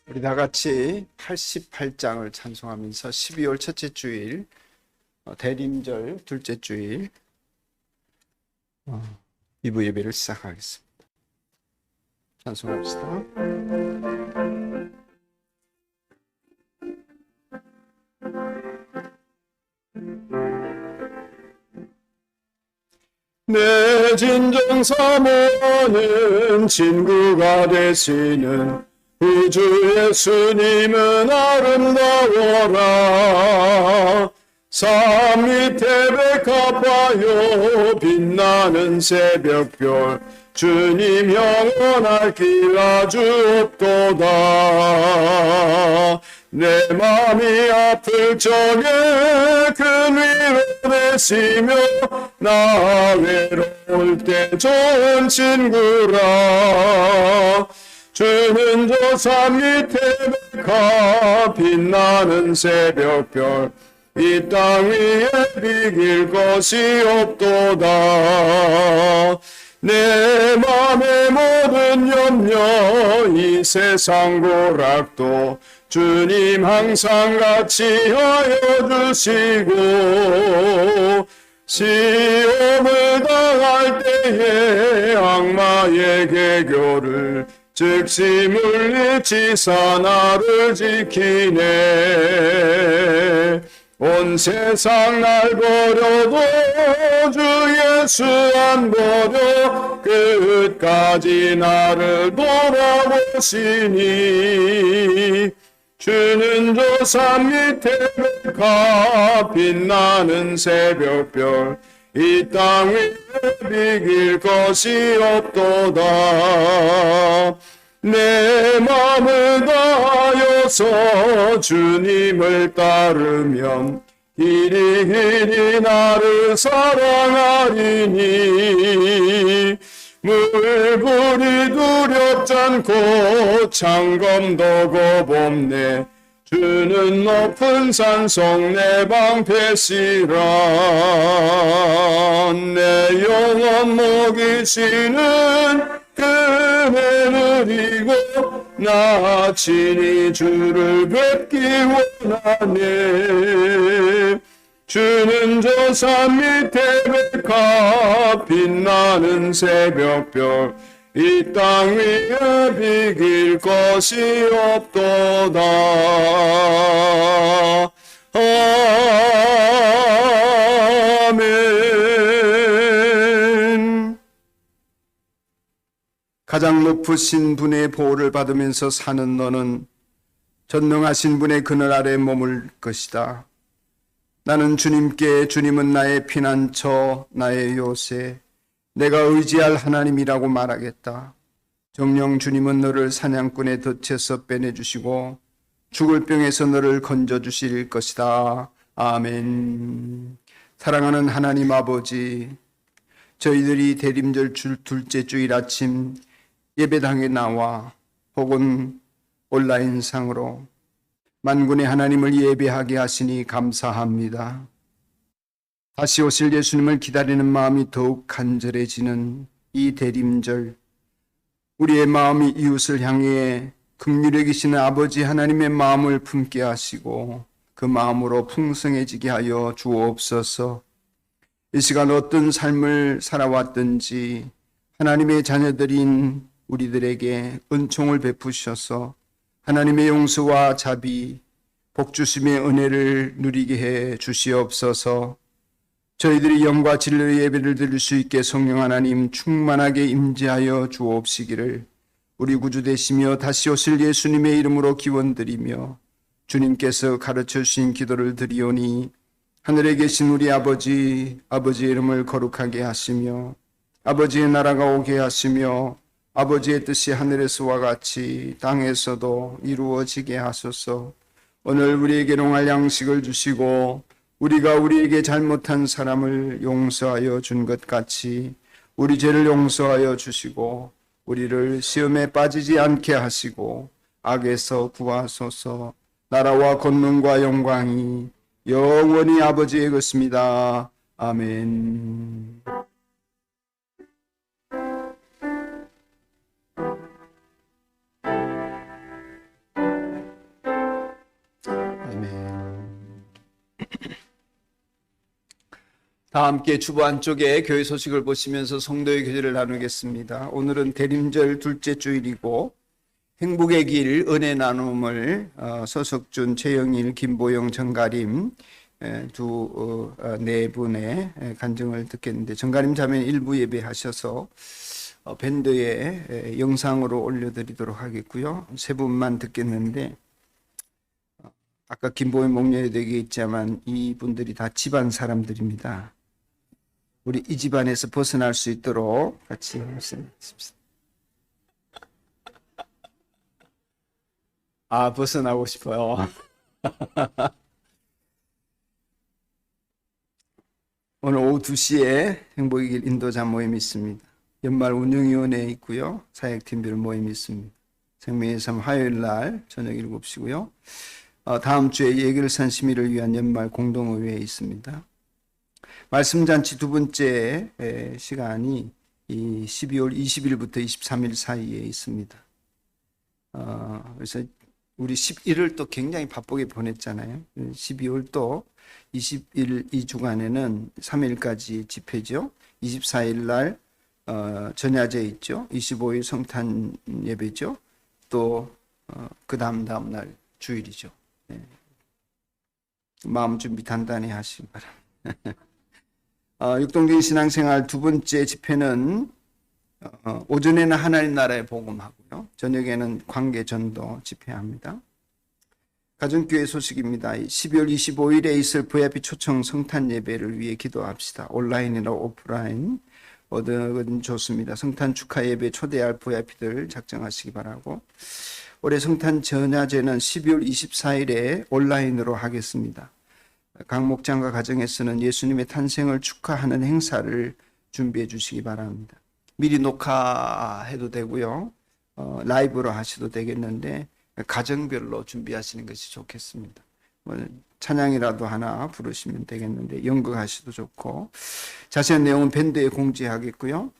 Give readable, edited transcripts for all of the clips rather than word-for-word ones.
우리 다 같이 88장을 찬송하면서 12월 첫째 주일, 대림절 둘째 주일 2부 예배를 시작하겠습니다. 찬송합시다. 내 진정 사모하는 친구가 되시는 우주 예수님은 아름다워라. 산 밑에 백합화요 빛나는 새벽별 주님 영원할 길 아주 없도다. 내 맘이 아플 적에 큰 위로 되시며 나 외로울 때 좋은 친구라. 주는 저 산 밑에 백합 빛나는 새벽별 이 땅 위에 비길 것이 없도다. 내 맘의 모든 염려 이 세상 고락도 주님 항상 같이 하여 주시고 시험을 당할 때에 악마의 계교를 즉시 물리치사 나를 지키네. 온 세상 날 버려도 주 예수 안 버려 끝까지 나를 돌아보시니. 주는 저 산 밑에 백합 빛나는 새벽별 이 땅 위에 비길 것이 없도다. 내 맘을 다하여서 주님을 따르면 이리 나를 사랑하리니. 물불이 두렵지 않고 창검도 겁없네. 주는 높은 산성 내 방패시라. 내 영혼 먹이시는 그네를 이고 나 친히 주를 뵙기 원하네. 주는 저 산 밑에 백합 빛나는 새벽별 이 땅 위에 비길 것이 없도다. 아멘. 가장 높으신 분의 보호를 받으면서 사는 너는 전능하신 분의 그늘 아래 머물 것이다. 나는 주님께 주님은 나의 피난처, 나의 요새, 내가 의지할 하나님이라고 말하겠다. 정녕 주님은 너를 사냥꾼의 덫에서 빼내주시고 죽을 병에서 너를 건져주실 것이다. 아멘. 사랑하는 하나님 아버지, 저희들이 대림절 둘째 주일 아침 예배당에 나와 혹은 온라인상으로 만군의 하나님을 예배하게 하시니 감사합니다. 다시 오실 예수님을 기다리는 마음이 더욱 간절해지는 이 대림절, 우리의 마음이 이웃을 향해 긍휼히 계시는 아버지 하나님의 마음을 품게 하시고 그 마음으로 풍성해지게 하여 주옵소서. 이 시간 어떤 삶을 살아왔든지 하나님의 자녀들인 우리들에게 은총을 베푸셔서 하나님의 용서와 자비, 복주심의 은혜를 누리게 해 주시옵소서. 저희들이 영과 진리의 예배를 드릴 수 있게 성령 하나님 충만하게 임재하여 주옵시기를 우리 구주 되시며 다시 오실 예수님의 이름으로 기원드리며 주님께서 가르쳐 주신 기도를 드리오니 하늘에 계신 우리 아버지의 이름을 거룩하게 하시며 아버지의 나라가 오게 하시며 아버지의 뜻이 하늘에서와 같이 땅에서도 이루어지게 하소서. 오늘 우리에게 농할 양식을 주시고 우리가 우리에게 잘못한 사람을 용서하여 준 것 같이 우리 죄를 용서하여 주시고 우리를 시험에 빠지지 않게 하시고 악에서 구하소서. 나라와 권능과 영광이 영원히 아버지의 것입니다. 아멘. 다 함께 주보 안쪽에 교회 소식을 보시면서 성도의 교제를 나누겠습니다. 오늘은 대림절 둘째 주일이고 행복의 길 은혜 나눔을 서석준, 최영일, 김보영, 정가림 네 분의 간증을 듣겠는데 정가림 자매는 일부 예배하셔서 밴드에 영상으로 올려드리도록 하겠고요. 세 분만 듣겠는데 아까 김보영 목련에도 얘기했지만 이분들이 다 집안 사람들입니다. 우리 이 집안에서 벗어날 수 있도록 같이 하십시다. 벗어나고 싶어요. 오늘 오후 2시에 행복의 길 인도자 모임이 있습니다. 연말 운영위원회에 있고요. 사역팀별 모임이 있습니다. 생명의 삶 화요일 날 저녁 7시고요. 다음 주에 예결산 심의를 위한 연말 공동의회에 있습니다. 말씀잔치 두 번째 시간이 이 12월 20일부터 23일 사이에 있습니다. 그래서 우리 11월 또 굉장히 바쁘게 보냈잖아요. 12월 또 20일 이 주간에는 3일까지 집회죠. 24일 날 전야제 있죠. 25일 성탄 예배죠. 또 그 다음 날 주일이죠. 네. 마음 준비 단단히 하시기 바랍니다. 육동적인 신앙생활 두 번째 집회는 오전에는 하나님 나라의 복음하고요. 저녁에는 관계 전도 집회합니다. 가정교회 소식입니다. 12월 25일에 있을 VIP 초청 성탄 예배를 위해 기도합시다. 온라인이나 오프라인 어디든 좋습니다. 성탄 축하 예배 초대할 VIP들 작정하시기 바라고. 올해 성탄 전야제는 12월 24일에 온라인으로 하겠습니다. 각 목장과 가정에서는 예수님의 탄생을 축하하는 행사를 준비해 주시기 바랍니다. 미리 녹화해도 되고요. 라이브로 하셔도 되겠는데 가정별로 준비하시는 것이 좋겠습니다. 찬양이라도 하나 부르시면 되겠는데 연극하셔도 좋고 자세한 내용은 밴드에 공지하겠고요.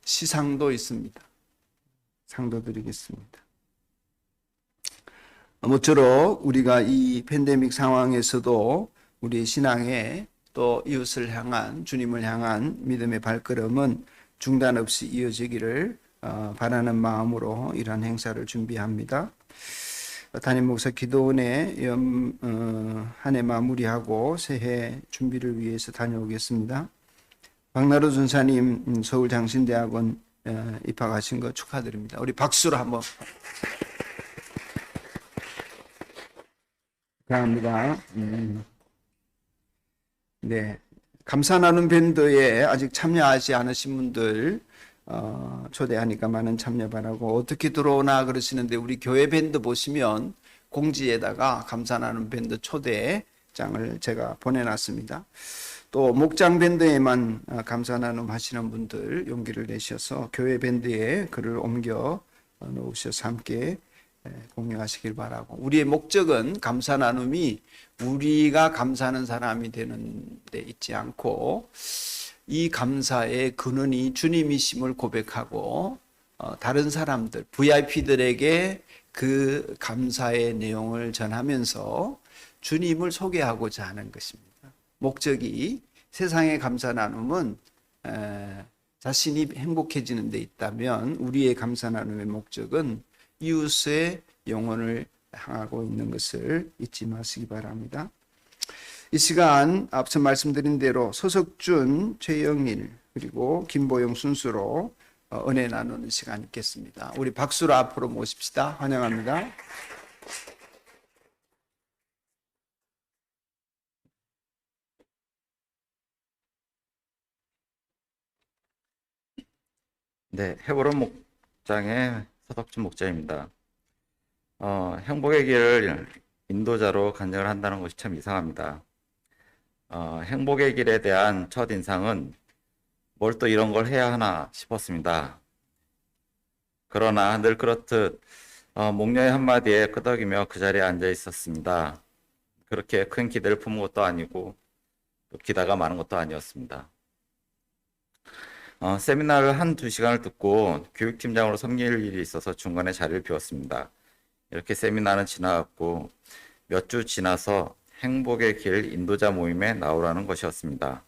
시상도 있습니다. 상도 드리겠습니다. 모쪼록 우리가 이 팬데믹 상황에서도 우리 신앙에 또 이웃을 향한 주님을 향한 믿음의 발걸음은 중단 없이 이어지기를 바라는 마음으로 이러한 행사를 준비합니다. 담임 목사 기도원에 한 해 마무리하고 새해 준비를 위해서 다녀오겠습니다. 박나루 전사님 서울장신대학원 입학하신 거 축하드립니다. 우리 박수로 한번. 감사합니다. 네. 감사 나눔 밴드에 아직 참여하지 않으신 분들 초대하니까 많은 참여 바라고 어떻게 들어오나 그러시는데 우리 교회 밴드 보시면 공지에다가 감사 나눔 밴드 초대장을 제가 보내놨습니다. 또 목장 밴드에만 감사 나눔 하시는 분들 용기를 내셔서 교회 밴드에 글을 옮겨 놓으셔서 함께 공유하시길 바라고, 우리의 목적은 감사 나눔이 우리가 감사하는 사람이 되는 데 있지 않고 이 감사의 근원이 주님이심을 고백하고 다른 사람들 VIP들에게 그 감사의 내용을 전하면서 주님을 소개하고자 하는 것입니다. 목적이 세상의 감사 나눔은 자신이 행복해지는 데 있다면 우리의 감사 나눔의 목적은 이웃의 영혼을 향하고 있는 것을 잊지 마시기 바랍니다. 이 시간 앞서 말씀드린 대로 서석준, 최영일 그리고 김보영 순수로 은혜 나누는 시간 있겠습니다. 우리 박수로 앞으로 모십시다. 환영합니다. 네, 헤브론 목장의 서덕준 목자입니다. 행복의 길을 인도자로 간증을 한다는 것이 참 이상합니다. 행복의 길에 대한 첫 인상은 뭘 또 이런 걸 해야 하나 싶었습니다. 그러나 늘 그렇듯 목녀의 한마디에 끄덕이며 그 자리에 앉아 있었습니다. 그렇게 큰 기대를 품은 것도 아니고 또 기대가 많은 것도 아니었습니다. 세미나를 한 2시간을 듣고 교육팀장으로 섬길 일이 있어서 중간에 자리를 비웠습니다. 이렇게 세미나는 지나갔고 몇 주 지나서 행복의 길 인도자 모임에 나오라는 것이었습니다.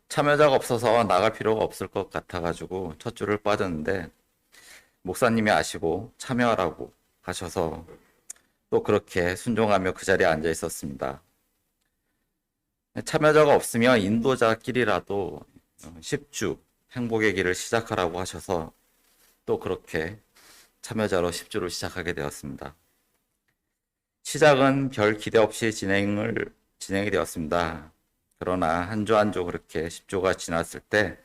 참여자가 없어서 나갈 필요가 없을 것 같아가지고 첫 줄을 빠졌는데 목사님이 아시고 참여하라고 하셔서 또 그렇게 순종하며 그 자리에 앉아 있었습니다. 참여자가 없으면 인도자끼리라도 10주 행복의 길을 시작하라고 하셔서 또 그렇게 참여자로 10주를 시작하게 되었습니다. 시작은 별 기대 없이 진행이 되었습니다. 그러나 한 주 한 주 그렇게 10주가 지났을 때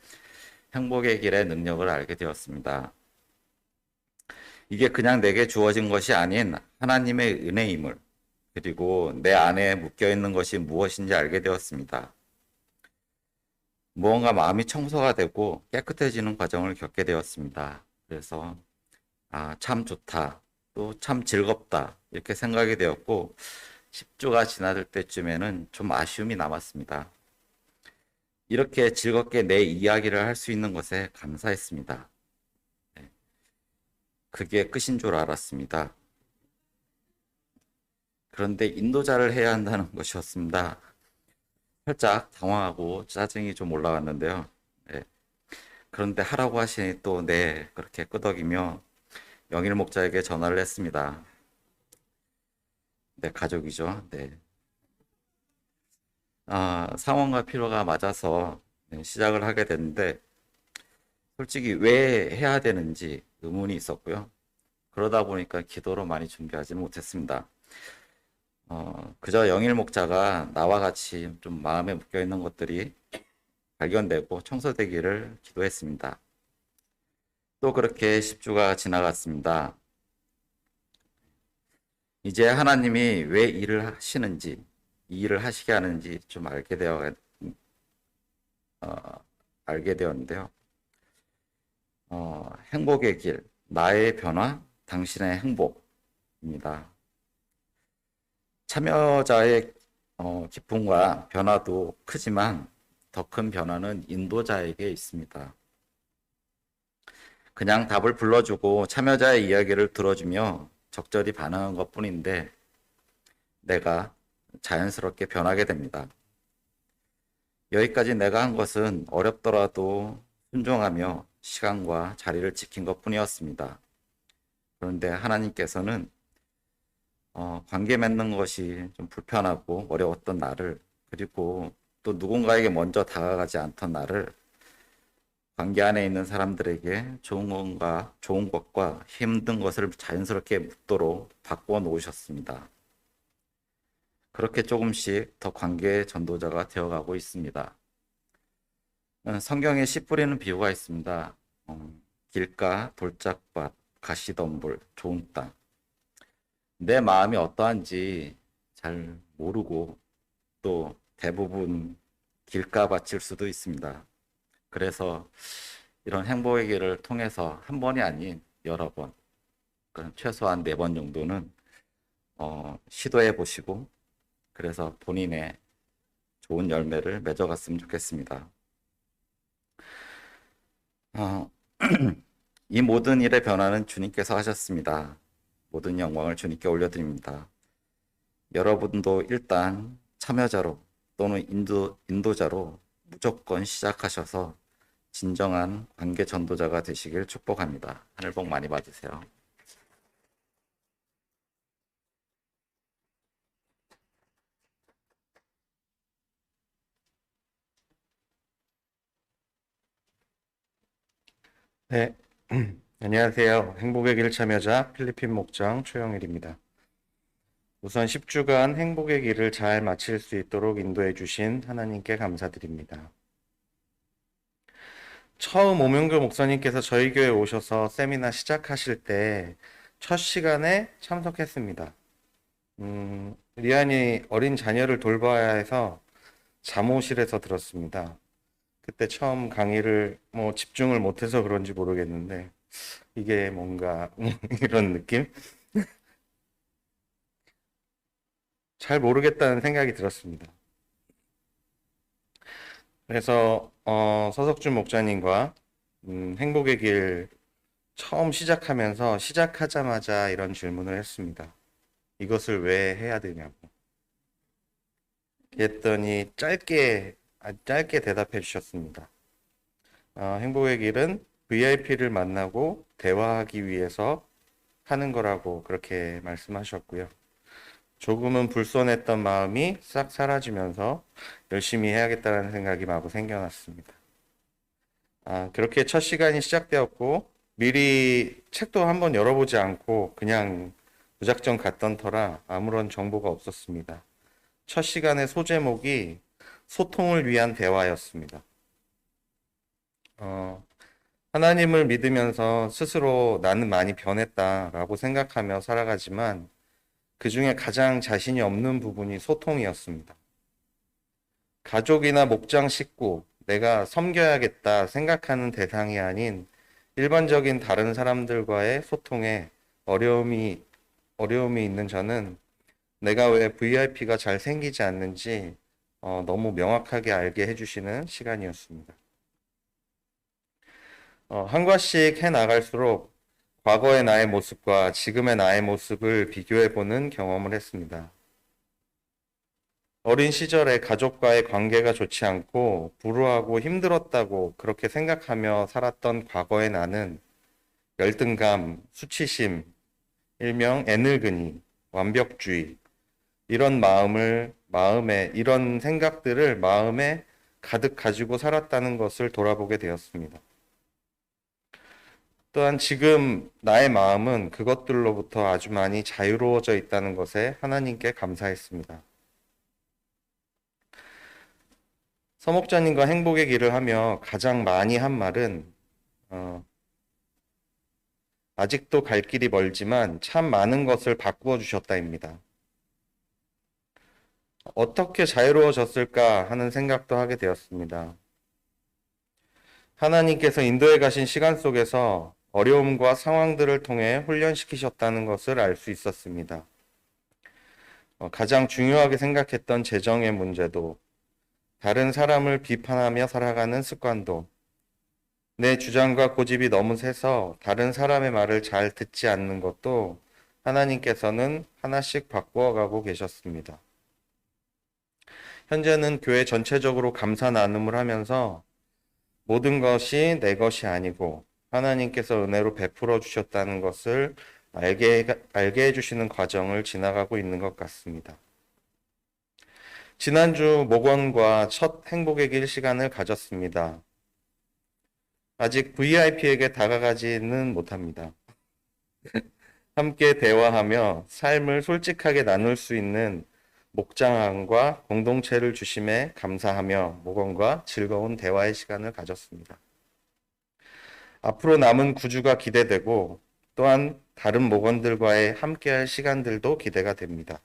행복의 길의 능력을 알게 되었습니다. 이게 그냥 내게 주어진 것이 아닌 하나님의 은혜임을, 그리고 내 안에 묶여있는 것이 무엇인지 알게 되었습니다. 무언가 마음이 청소가 되고 깨끗해지는 과정을 겪게 되었습니다. 그래서 참 좋다, 또 참 즐겁다 이렇게 생각이 되었고 10주가 지나들 때쯤에는 좀 아쉬움이 남았습니다. 이렇게 즐겁게 내 이야기를 할 수 있는 것에 감사했습니다. 그게 끝인 줄 알았습니다. 그런데 인도자를 해야 한다는 것이었습니다. 살짝 당황하고 짜증이 좀 올라왔는데요. 네. 그런데 하라고 하시니 또 네, 그렇게 끄덕이며 영일 목자에게 전화를 했습니다. 네, 가족이죠. 네. 상황과 필요가 맞아서 시작을 하게 됐는데 솔직히 왜 해야 되는지 의문이 있었고요. 그러다 보니까 기도로 많이 준비하지 못했습니다. 그저 영일 목자가 나와 같이 좀 마음에 묶여있는 것들이 발견되고 청소되기를 기도했습니다. 또 그렇게 10주가 지나갔습니다. 이제 하나님이 왜 일을 하시는지, 이 일을 하시게 하는지 좀 알게 되었는데요. 행복의 길, 나의 변화, 당신의 행복입니다. 참여자의 기쁨과 변화도 크지만 더 큰 변화는 인도자에게 있습니다. 그냥 답을 불러주고 참여자의 이야기를 들어주며 적절히 반응한 것 뿐인데 내가 자연스럽게 변하게 됩니다. 여기까지 내가 한 것은 어렵더라도 순종하며 시간과 자리를 지킨 것 뿐이었습니다. 그런데 하나님께서는 관계 맺는 것이 좀 불편하고 어려웠던 나를, 그리고 또 누군가에게 먼저 다가가지 않던 나를 관계 안에 있는 사람들에게 좋은 것과 힘든 것을 자연스럽게 묻도록 바꾸어 놓으셨습니다. 그렇게 조금씩 더 관계의 전도자가 되어가고 있습니다. 성경에 씨 뿌리는 비유가 있습니다. 길가, 돌짝밭, 가시덤불, 좋은 땅. 내 마음이 어떠한지 잘 모르고 또 대부분 길가밭일 수도 있습니다. 그래서 이런 행복의 길을 통해서 한 번이 아닌 여러 번, 그러니까 최소한 4번 정도는 시도해 보시고 그래서 본인의 좋은 열매를 맺어갔으면 좋겠습니다. 어, 이 모든 일의 변화는 주님께서 하셨습니다. 모든 영광을 주님께 올려드립니다. 여러분도 일단 참여자로 또는 인도자로 무조건 시작하셔서 진정한 관계 전도자가 되시길 축복합니다. 하늘 복 많이 받으세요. 네, 안녕하세요. 행복의 길 참여자 필리핀 목장 최영일입니다. 우선 10주간 행복의 길을 잘 마칠 수 있도록 인도해 주신 하나님께 감사드립니다. 처음 오명교 목사님께서 저희 교회에 오셔서 세미나 시작하실 때 첫 시간에 참석했습니다. 리안이 어린 자녀를 돌봐야 해서 잠옷실에서 들었습니다. 그때 처음 강의를 집중을 못해서 그런지 모르겠는데 이게 뭔가 이런 느낌? 잘 모르겠다는 생각이 들었습니다. 그래서 서석준 목사님과 행복의 길 처음 시작하자마자 이런 질문을 했습니다. 이것을 왜 해야 되냐고. 그랬더니 아주 짧게 대답해 주셨습니다. 행복의 길은 VIP를 만나고 대화하기 위해서 하는 거라고 그렇게 말씀하셨고요. 조금은 불손했던 마음이 싹 사라지면서 열심히 해야겠다는 생각이 마구 생겨났습니다. 그렇게 첫 시간이 시작되었고 미리 책도 한번 열어보지 않고 그냥 무작정 갔던 터라 아무런 정보가 없었습니다. 첫 시간의 소제목이 소통을 위한 대화였습니다. 하나님을 믿으면서 스스로 나는 많이 변했다라고 생각하며 살아가지만 그 중에 가장 자신이 없는 부분이 소통이었습니다. 가족이나 목장 식구, 내가 섬겨야겠다 생각하는 대상이 아닌 일반적인 다른 사람들과의 소통에 어려움이 있는 저는 내가 왜 VIP가 잘 생기지 않는지 너무 명확하게 알게 해주시는 시간이었습니다. 한 과씩 해 나갈수록 과거의 나의 모습과 지금의 나의 모습을 비교해보는 경험을 했습니다. 어린 시절에 가족과의 관계가 좋지 않고 불우하고 힘들었다고 그렇게 생각하며 살았던 과거의 나는 열등감, 수치심, 일명 애늙은이, 완벽주의, 이런 이런 생각들을 마음에 가득 가지고 살았다는 것을 돌아보게 되었습니다. 또한 지금 나의 마음은 그것들로부터 아주 많이 자유로워져 있다는 것에 하나님께 감사했습니다. 서목자님과 행복의 길을 하며 가장 많이 한 말은 아직도 갈 길이 멀지만 참 많은 것을 바꾸어 주셨다입니다. 어떻게 자유로워졌을까 하는 생각도 하게 되었습니다. 하나님께서 인도에 가신 시간 속에서 어려움과 상황들을 통해 훈련시키셨다는 것을 알 수 있었습니다. 가장 중요하게 생각했던 재정의 문제도, 다른 사람을 비판하며 살아가는 습관도, 내 주장과 고집이 너무 세서 다른 사람의 말을 잘 듣지 않는 것도 하나님께서는 하나씩 바꾸어 가고 계셨습니다. 현재는 교회 전체적으로 감사 나눔을 하면서 모든 것이 내 것이 아니고 하나님께서 은혜로 베풀어 주셨다는 것을 알게 해주시는 과정을 지나가고 있는 것 같습니다. 지난주 목원과 첫 행복의 길 시간을 가졌습니다. 아직 VIP에게 다가가지는 못합니다. 함께 대화하며 삶을 솔직하게 나눌 수 있는 목장과 공동체를 주심에 감사하며 목원과 즐거운 대화의 시간을 가졌습니다. 앞으로 남은 구주가 기대되고 또한 다른 목원들과의 함께할 시간들도 기대가 됩니다.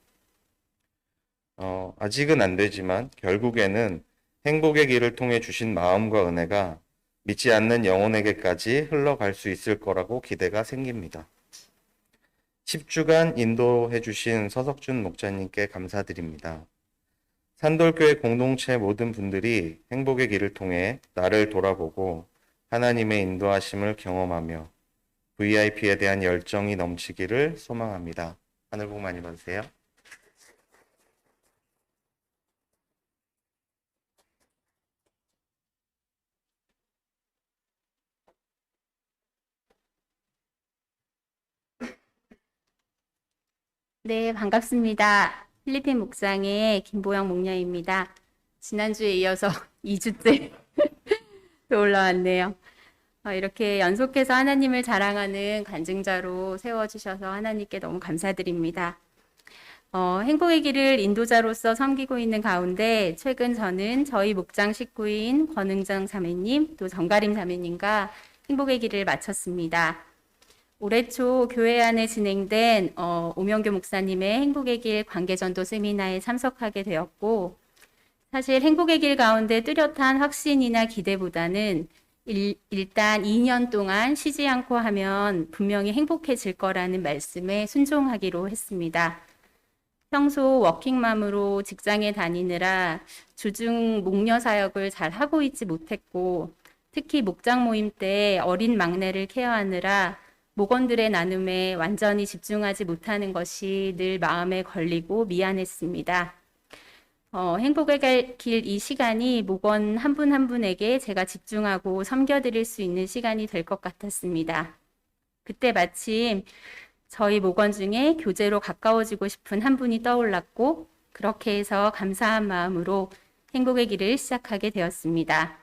아직은 안 되지만 결국에는 행복의 길을 통해 주신 마음과 은혜가 믿지 않는 영혼에게까지 흘러갈 수 있을 거라고 기대가 생깁니다. 10주간 인도해 주신 서석준 목자님께 감사드립니다. 산돌교회 공동체 모든 분들이 행복의 길을 통해 나를 돌아보고 하나님의 인도하심을 경험하며 VIP에 대한 열정이 넘치기를 소망합니다. 하늘 복 많이 받으세요. 네, 반갑습니다. 필리핀 목장의 김보영 목녀입니다. 지난주에 이어서 2주째 또 올라왔네요. 이렇게 연속해서 하나님을 자랑하는 간증자로 세워주셔서 하나님께 너무 감사드립니다. 행복의 길을 인도자로서 섬기고 있는 가운데 최근 저는 저희 목장 식구인 권은정 자매님 또 정가림 자매님과 행복의 길을 마쳤습니다. 올해 초 교회 안에 진행된 오명교 목사님의 행복의 길 관계전도 세미나에 참석하게 되었고, 사실 행복의 길 가운데 뚜렷한 확신이나 기대보다는 일단 2년 동안 쉬지 않고 하면 분명히 행복해질 거라는 말씀에 순종하기로 했습니다. 평소 워킹맘으로 직장에 다니느라 주중 목녀 사역을 잘 하고 있지 못했고, 특히 목장 모임 때 어린 막내를 케어하느라 목원들의 나눔에 완전히 집중하지 못하는 것이 늘 마음에 걸리고 미안했습니다. 행복의 길 이 시간이 목원 한 분 한 분에게 제가 집중하고 섬겨드릴 수 있는 시간이 될 것 같았습니다. 그때 마침 저희 목원 중에 교제로 가까워지고 싶은 한 분이 떠올랐고, 그렇게 해서 감사한 마음으로 행복의 길을 시작하게 되었습니다.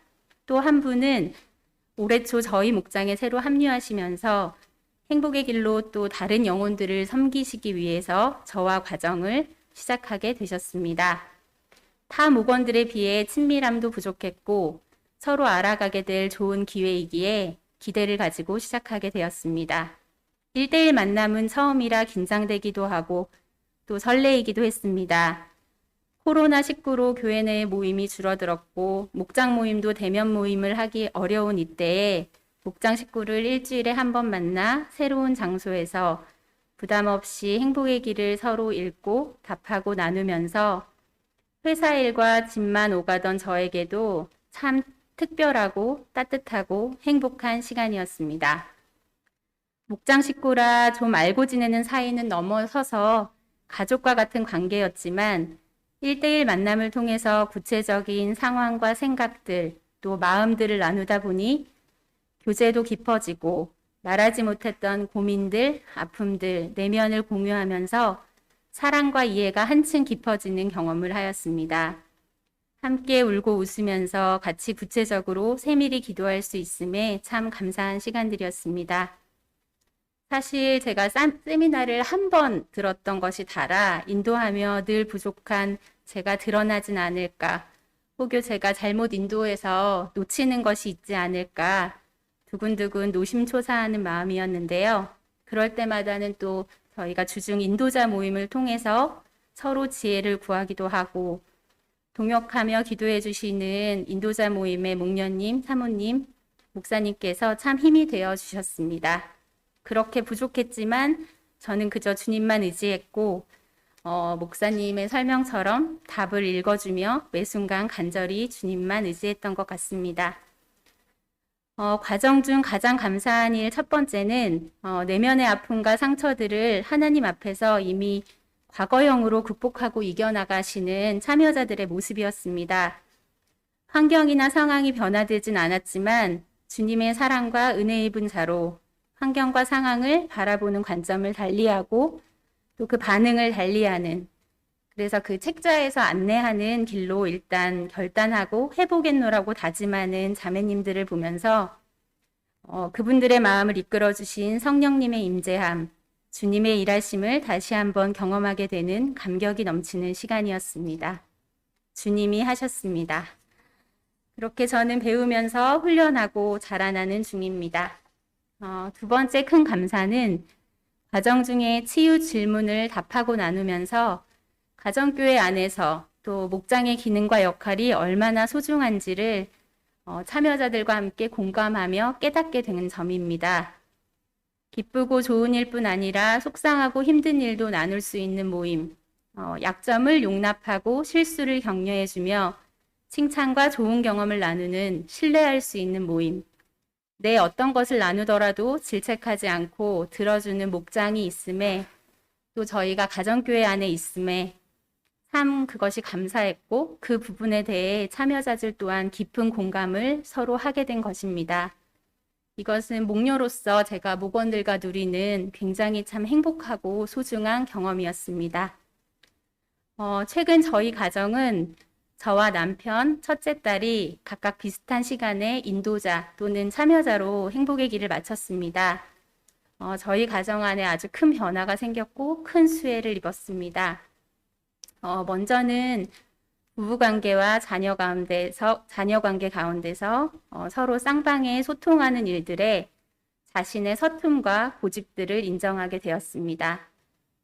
또 한 분은 올해 초 저희 목장에 새로 합류하시면서 행복의 길로 또 다른 영혼들을 섬기시기 위해서 저와 과정을 시작하게 되셨습니다. 타 목원들에 비해 친밀함도 부족했고 서로 알아가게 될 좋은 기회이기에 기대를 가지고 시작하게 되었습니다. 1대1 만남은 처음이라 긴장되기도 하고 또 설레이기도 했습니다. 코로나19로 교회 내 모임이 줄어들었고 목장 모임도 대면 모임을 하기 어려운 이때에 목장 식구를 일주일에 한 번 만나 새로운 장소에서 부담 없이 행복의 길을 서로 읽고 답하고 나누면서 회사 일과 집만 오가던 저에게도 참 특별하고 따뜻하고 행복한 시간이었습니다. 목장 식구라 좀 알고 지내는 사이는 넘어서서 가족과 같은 관계였지만 1대1 만남을 통해서 구체적인 상황과 생각들 또 마음들을 나누다 보니 교제도 깊어지고 말하지 못했던 고민들, 아픔들, 내면을 공유하면서 사랑과 이해가 한층 깊어지는 경험을 하였습니다. 함께 울고 웃으면서 같이 구체적으로 세밀히 기도할 수 있음에 참 감사한 시간들이었습니다. 사실 제가 세미나를 한 번 들었던 것이 다라 인도하며 늘 부족한 제가 드러나진 않을까, 혹여 제가 잘못 인도해서 놓치는 것이 있지 않을까 두근두근 노심초사하는 마음이었는데요. 그럴 때마다는 또 저희가 주중 인도자 모임을 통해서 서로 지혜를 구하기도 하고 동역하며 기도해 주시는 인도자 모임의 목녀님, 사모님, 목사님께서 참 힘이 되어 주셨습니다. 그렇게 부족했지만 저는 그저 주님만 의지했고 목사님의 설명처럼 답을 읽어주며 매 순간 간절히 주님만 의지했던 것 같습니다. 과정 중 가장 감사한 일 첫 번째는 내면의 아픔과 상처들을 하나님 앞에서 이미 과거형으로 극복하고 이겨나가시는 참여자들의 모습이었습니다. 환경이나 상황이 변화되진 않았지만 주님의 사랑과 은혜 입은 자로 환경과 상황을 바라보는 관점을 달리하고 또 그 반응을 달리하는, 그래서 그 책자에서 안내하는 길로 일단 결단하고 해보겠노라고 다짐하는 자매님들을 보면서 그분들의 마음을 이끌어 주신 성령님의 임재함, 주님의 일하심을 다시 한번 경험하게 되는 감격이 넘치는 시간이었습니다. 주님이 하셨습니다. 그렇게 저는 배우면서 훈련하고 자라나는 중입니다. 두 번째 큰 감사는 과정 중에 치유 질문을 답하고 나누면서 가정교회 안에서 또 목장의 기능과 역할이 얼마나 소중한지를 참여자들과 함께 공감하며 깨닫게 되는 점입니다. 기쁘고 좋은 일뿐 아니라 속상하고 힘든 일도 나눌 수 있는 모임, 약점을 용납하고 실수를 격려해주며 칭찬과 좋은 경험을 나누는 신뢰할 수 있는 모임, 내 어떤 것을 나누더라도 질책하지 않고 들어주는 목장이 있음에 또 저희가 가정교회 안에 있음에 참 그것이 감사했고 그 부분에 대해 참여자들 또한 깊은 공감을 서로 하게 된 것입니다. 이것은 목녀로서 제가 목원들과 누리는 굉장히 참 행복하고 소중한 경험이었습니다. 최근 저희 가정은 저와 남편, 첫째 딸이 각각 비슷한 시간에 인도자 또는 참여자로 행복의 길을 마쳤습니다. 저희 가정 안에 아주 큰 변화가 생겼고 큰 수혜를 입었습니다. 먼저는 부부관계와 자녀관계 가운데서 서로 쌍방에 소통하는 일들에 자신의 서툼과 고집들을 인정하게 되었습니다.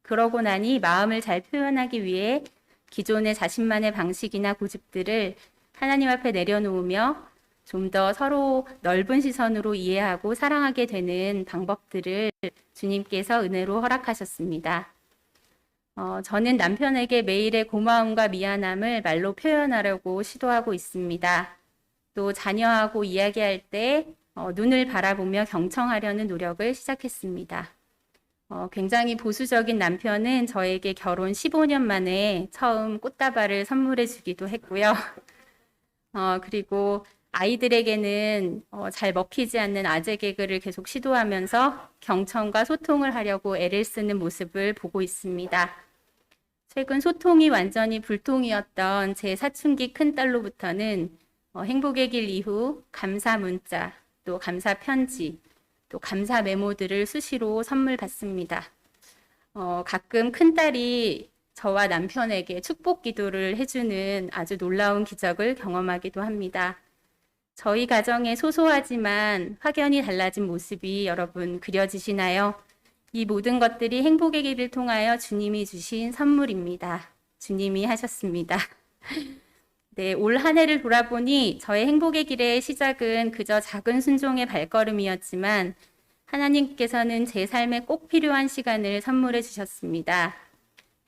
그러고 나니 마음을 잘 표현하기 위해 기존의 자신만의 방식이나 고집들을 하나님 앞에 내려놓으며 좀 더 서로 넓은 시선으로 이해하고 사랑하게 되는 방법들을 주님께서 은혜로 허락하셨습니다. 저는 남편에게 매일의 고마움과 미안함을 말로 표현하려고 시도하고 있습니다. 또 자녀하고 이야기할 때 눈을 바라보며 경청하려는 노력을 시작했습니다. 굉장히 보수적인 남편은 저에게 결혼 15년 만에 처음 꽃다발을 선물해 주기도 했고요. 그리고 아이들에게는 잘 먹히지 않는 아재 개그를 계속 시도하면서 경청과 소통을 하려고 애를 쓰는 모습을 보고 있습니다. 최근 소통이 완전히 불통이었던 제 사춘기 큰딸로부터는 행복의 길 이후 감사 문자, 또 감사 편지, 또 감사 메모들을 수시로 선물 받습니다. 가끔 큰딸이 저와 남편에게 축복 기도를 해주는 아주 놀라운 기적을 경험하기도 합니다. 저희 가정의 소소하지만 확연히 달라진 모습이 여러분 그려지시나요? 이 모든 것들이 행복의 길을 통하여 주님이 주신 선물입니다. 주님이 하셨습니다. 네, 올 한 해를 돌아보니 저의 행복의 길의 시작은 그저 작은 순종의 발걸음이었지만 하나님께서는 제 삶에 꼭 필요한 시간을 선물해 주셨습니다.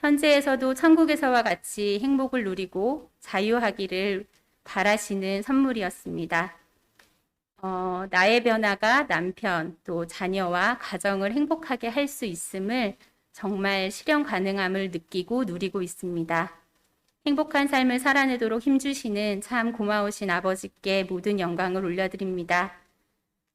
현재에서도 천국에서와 같이 행복을 누리고 자유하기를 바라시는 선물이었습니다. 나의 변화가 남편 또 자녀와 가정을 행복하게 할 수 있음을 정말 실현 가능함을 느끼고 누리고 있습니다. 행복한 삶을 살아내도록 힘주시는 참 고마우신 아버지께 모든 영광을 올려드립니다.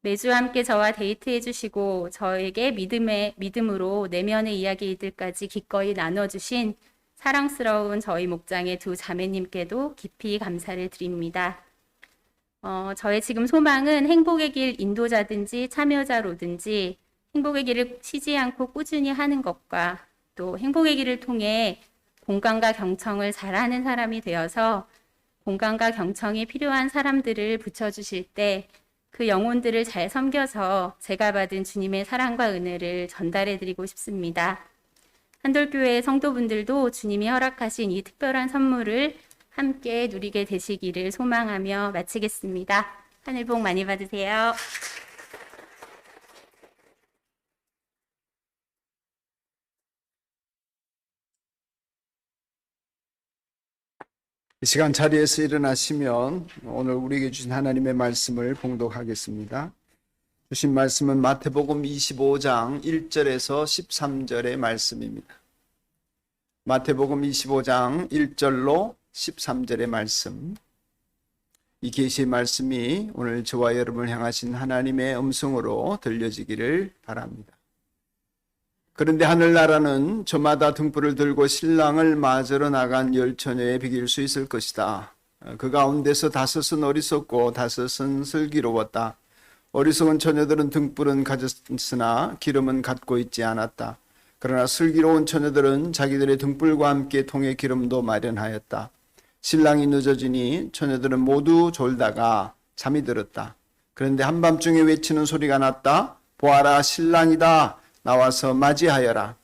매주 함께 저와 데이트해 주시고 저에게 믿음으로 내면의 이야기들까지 기꺼이 나눠주신 사랑스러운 저희 목장의 두 자매님께도 깊이 감사를 드립니다. 저의 지금 소망은 행복의 길 인도자든지 참여자로든지 행복의 길을 쉬지 않고 꾸준히 하는 것과 또 행복의 길을 통해 공감과 경청을 잘하는 사람이 되어서 공감과 경청이 필요한 사람들을 붙여주실 때 그 영혼들을 잘 섬겨서 제가 받은 주님의 사랑과 은혜를 전달해 드리고 싶습니다. 한돌교회 성도분들도 주님이 허락하신 이 특별한 선물을 함께 누리게 되시기를 소망하며 마치겠습니다. 하늘 복 많이 받으세요. 이 시간 자리에서 일어나시면 오늘 우리에게 주신 하나님의 말씀을 봉독하겠습니다. 주신 말씀은 마태복음 25장 1절에서 13절의 말씀입니다. 마태복음 25장 1절로 13절의 말씀. 이 계시의 말씀이 오늘 저와 여러분을 향하신 하나님의 음성으로 들려지기를 바랍니다. 그런데 하늘나라는 저마다 등불을 들고 신랑을 맞으러 나간 열 처녀에 비길 수 있을 것이다. 그 가운데서 다섯은 어리석고 다섯은 슬기로웠다. 어리석은 처녀들은 등불은 가졌으나 기름은 갖고 있지 않았다. 그러나 슬기로운 처녀들은 자기들의 등불과 함께 통에 기름도 마련하였다. 신랑이 늦어지니 처녀들은 모두 졸다가 잠이 들었다. 그런데 한밤중에 외치는 소리가 났다. 보아라, 신랑이다. 나와서 맞이하여라.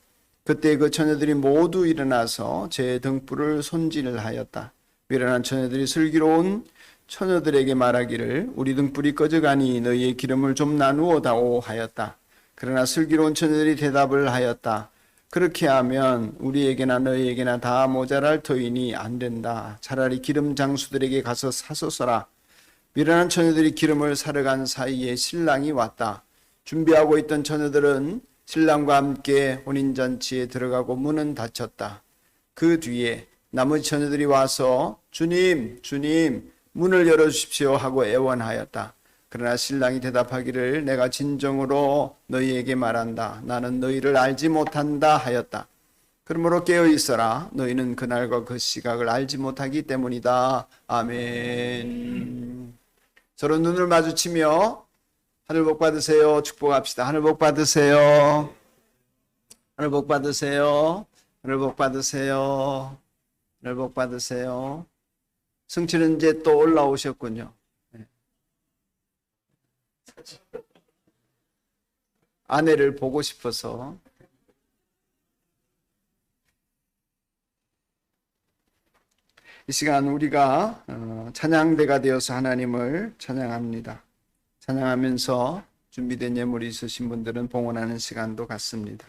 그때 그 처녀들이 모두 일어나서 제 등불을 손질하였다. 미련한 처녀들이 슬기로운 처녀들에게 말하기를 우리 등불이 꺼져가니 너희의 기름을 좀 나누어 다오 하였다. 그러나 슬기로운 처녀들이 대답을 하였다. 그렇게 하면 우리에게나 너희에게나 다 모자랄 터이니 안 된다. 차라리 기름 장수들에게 가서 사서 써라. 미련한 처녀들이 기름을 사러 간 사이에 신랑이 왔다. 준비하고 있던 처녀들은 신랑과 함께 혼인잔치에 들어가고 문은 닫혔다. 그 뒤에 나머지 처녀들이 와서 주님, 주님, 문을 열어주십시오 하고 애원하였다. 그러나 신랑이 대답하기를 내가 진정으로 너희에게 말한다. 나는 너희를 알지 못한다 하였다. 그러므로 깨어 있어라. 너희는 그날과 그 시각을 알지 못하기 때문이다. 아멘. 서로 눈을 마주치며 하늘 복 받으세요. 축복합시다. 하늘 복 받으세요. 하늘 복 받으세요. 하늘 복 받으세요. 하늘 복 받으세요. 승치는 이제 또 올라오셨군요. 아내를 보고 싶어서. 이 시간 우리가 찬양대가 되어서 하나님을 찬양합니다. 찬양하면서 준비된 예물이 있으신 분들은 봉헌하는 시간도 갖습니다.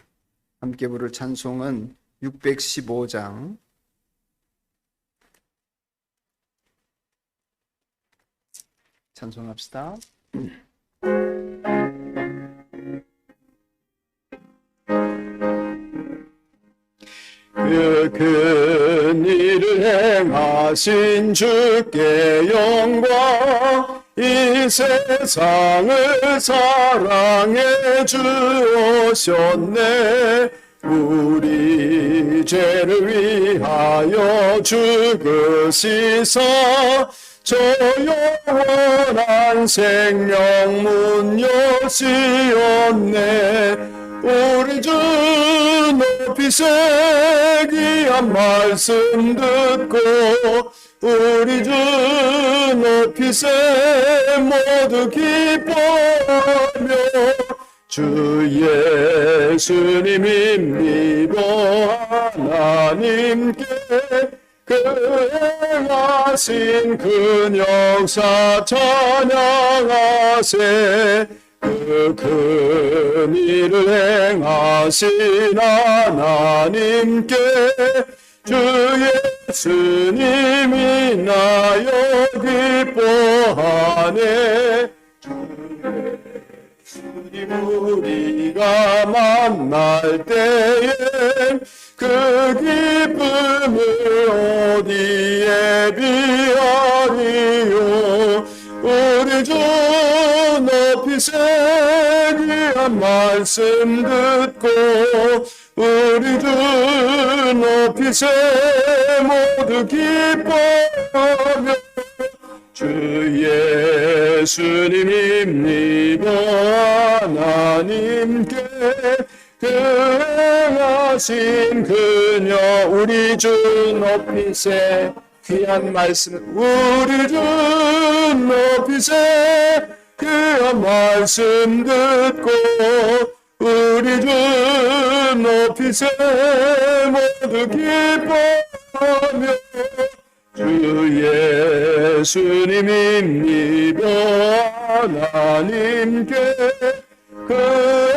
함께 부를 찬송은 615장 찬송합시다. 그 큰 일을 행하신 주께 영광, 이 세상을 사랑해 주오셨네. 우리 죄를 위하여 죽으시사 저 영원한 생명 문 여시었네. 우리 주 높이세 귀한 말씀 듣고 우리 주 높이세 모두 기뻐하며 주 예수님입니다. 하나님께 그 행하신 그 역사 찬양하세. 그 큰 일을 행하신 하나님께 주 예수님이 나여 기뻐하네. 주님 우리가 만날 때엔 그 기쁨을 어디에 비하리요. 우리 주 높이세 귀한 말씀 듣고 우리 주 높이세 모두 기뻐하며 주 예수님입니다. 하나님께 그 행하신 그녀 우리 주 높이세 귀한 말씀 우리 주 높이세 귀한 말씀 듣고 우리 주 높이세 모두 기뻐하며 주 예수님입니다. 하나님께 그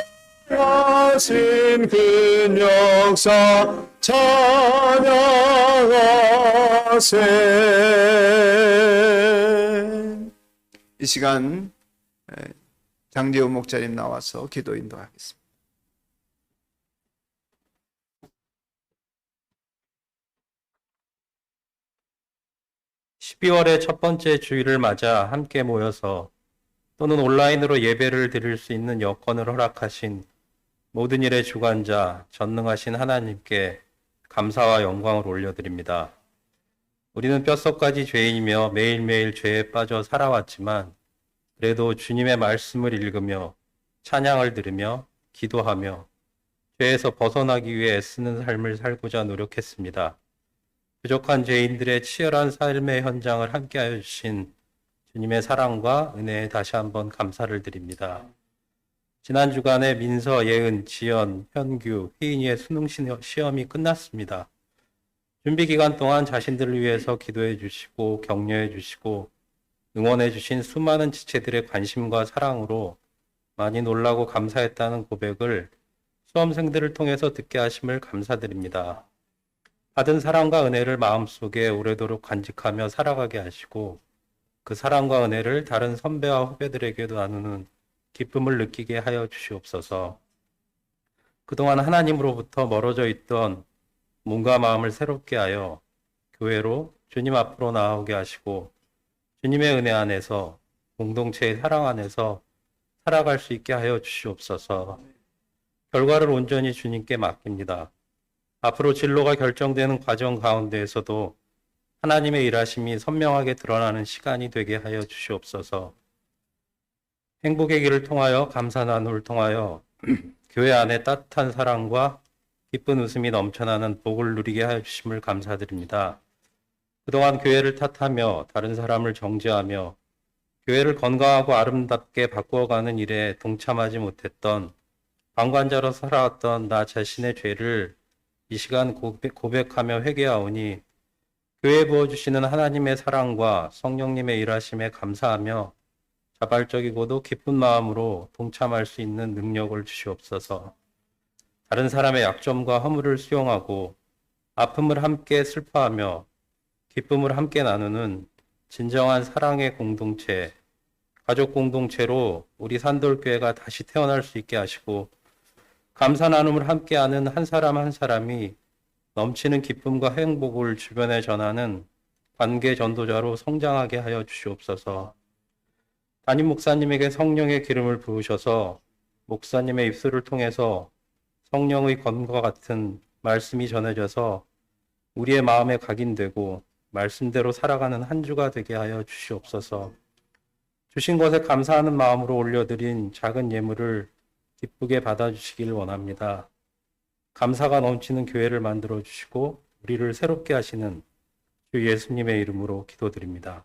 하신 그 역사 찬양하세. 이 시간 장재호 목사님 나와서 기도 인도하겠습니다. 12월의 첫 번째 주일을 맞아 함께 모여서 또는 온라인으로 예배를 드릴 수 있는 여건을 허락하신 모든 일의 주관자, 전능하신 하나님께 감사와 영광을 올려드립니다. 우리는 뼛속까지 죄인이며 매일매일 죄에 빠져 살아왔지만 그래도 주님의 말씀을 읽으며 찬양을 들으며 기도하며 죄에서 벗어나기 위해 애쓰는 삶을 살고자 노력했습니다. 부족한 죄인들의 치열한 삶의 현장을 함께하여 주신 주님의 사랑과 은혜에 다시 한번 감사를 드립니다. 지난 주간에 민서, 예은, 지연, 현규, 혜인이의 수능 시험이 끝났습니다. 준비 기간 동안 자신들을 위해서 기도해 주시고 격려해 주시고 응원해 주신 수많은 지체들의 관심과 사랑으로 많이 놀라고 감사했다는 고백을 수험생들을 통해서 듣게 하심을 감사드립니다. 받은 사랑과 은혜를 마음속에 오래도록 간직하며 살아가게 하시고 그 사랑과 은혜를 다른 선배와 후배들에게도 나누는 기쁨을 느끼게 하여 주시옵소서. 그동안 하나님으로부터 멀어져 있던 몸과 마음을 새롭게 하여 교회로 주님 앞으로 나아오게 하시고 주님의 은혜 안에서 공동체의 사랑 안에서 살아갈 수 있게 하여 주시옵소서. 결과를 온전히 주님께 맡깁니다. 앞으로 진로가 결정되는 과정 가운데에서도 하나님의 일하심이 선명하게 드러나는 시간이 되게 하여 주시옵소서. 행복의 길을 통하여 감사 나눔을 통하여 교회 안에 따뜻한 사랑과 기쁜 웃음이 넘쳐나는 복을 누리게 하여 주심을 감사드립니다. 그동안 교회를 탓하며 다른 사람을 정죄하며 교회를 건강하고 아름답게 바꾸어가는 일에 동참하지 못했던 방관자로 살아왔던 나 자신의 죄를 이 시간 고백하며 회개하오니 교회에 부어주시는 하나님의 사랑과 성령님의 일하심에 감사하며 자발적이고도 기쁜 마음으로 동참할 수 있는 능력을 주시옵소서. 다른 사람의 약점과 허물을 수용하고 아픔을 함께 슬퍼하며 기쁨을 함께 나누는 진정한 사랑의 공동체, 가족 공동체로 우리 산돌교회가 다시 태어날 수 있게 하시고 감사 나눔을 함께하는 한 사람 한 사람이 넘치는 기쁨과 행복을 주변에 전하는 관계 전도자로 성장하게 하여 주시옵소서. 담임 목사님에게 성령의 기름을 부으셔서 목사님의 입술을 통해서 성령의 검과 같은 말씀이 전해져서 우리의 마음에 각인되고 말씀대로 살아가는 한 주가 되게 하여 주시옵소서. 주신 것에 감사하는 마음으로 올려드린 작은 예물을 기쁘게 받아주시길 원합니다. 감사가 넘치는 교회를 만들어 주시고 우리를 새롭게 하시는 주 예수님의 이름으로 기도드립니다.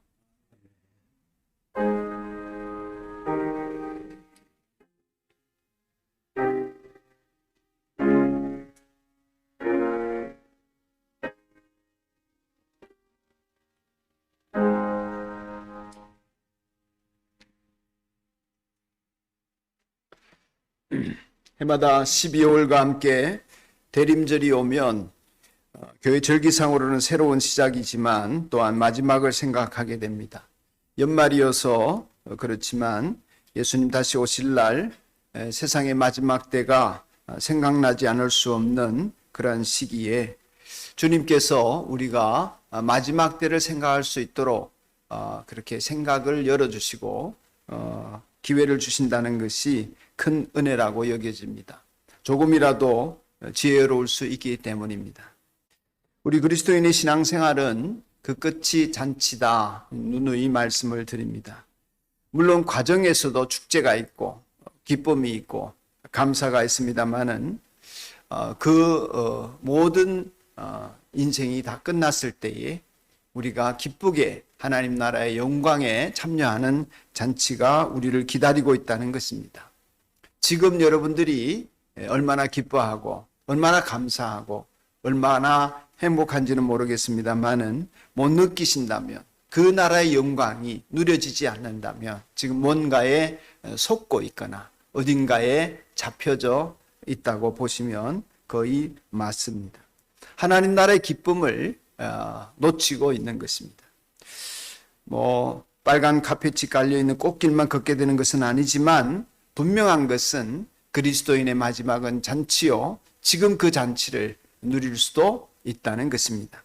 해마다 12월과 함께 대림절이 오면 교회 절기상으로는 새로운 시작이지만 또한 마지막을 생각하게 됩니다. 연말이어서 그렇지만 예수님 다시 오실 날 세상의 마지막 때가 생각나지 않을 수 없는 그러한 시기에 주님께서 우리가 마지막 때를 생각할 수 있도록 그렇게 생각을 열어주시고 기회를 주신다는 것이 큰 은혜라고 여겨집니다. 조금이라도 지혜로울 수 있기 때문입니다. 우리 그리스도인의 신앙생활은 그 끝이 잔치다 누누이 말씀을 드립니다. 물론 과정에서도 축제가 있고 기쁨이 있고 감사가 있습니다만은 모든 인생이 다 끝났을 때에 우리가 기쁘게 하나님 나라의 영광에 참여하는 잔치가 우리를 기다리고 있다는 것입니다. 지금 여러분들이 얼마나 기뻐하고 얼마나 감사하고 얼마나 행복한지는 모르겠습니다만은 못 느끼신다면 그 나라의 영광이 누려지지 않는다면 지금 뭔가에 속고 있거나 어딘가에 잡혀져 있다고 보시면 거의 맞습니다. 하나님 나라의 기쁨을 놓치고 있는 것입니다. 빨간 카펫이 깔려있는 꽃길만 걷게 되는 것은 아니지만 분명한 것은 그리스도인의 마지막은 잔치요. 지금 그 잔치를 누릴 수도 있다는 것입니다.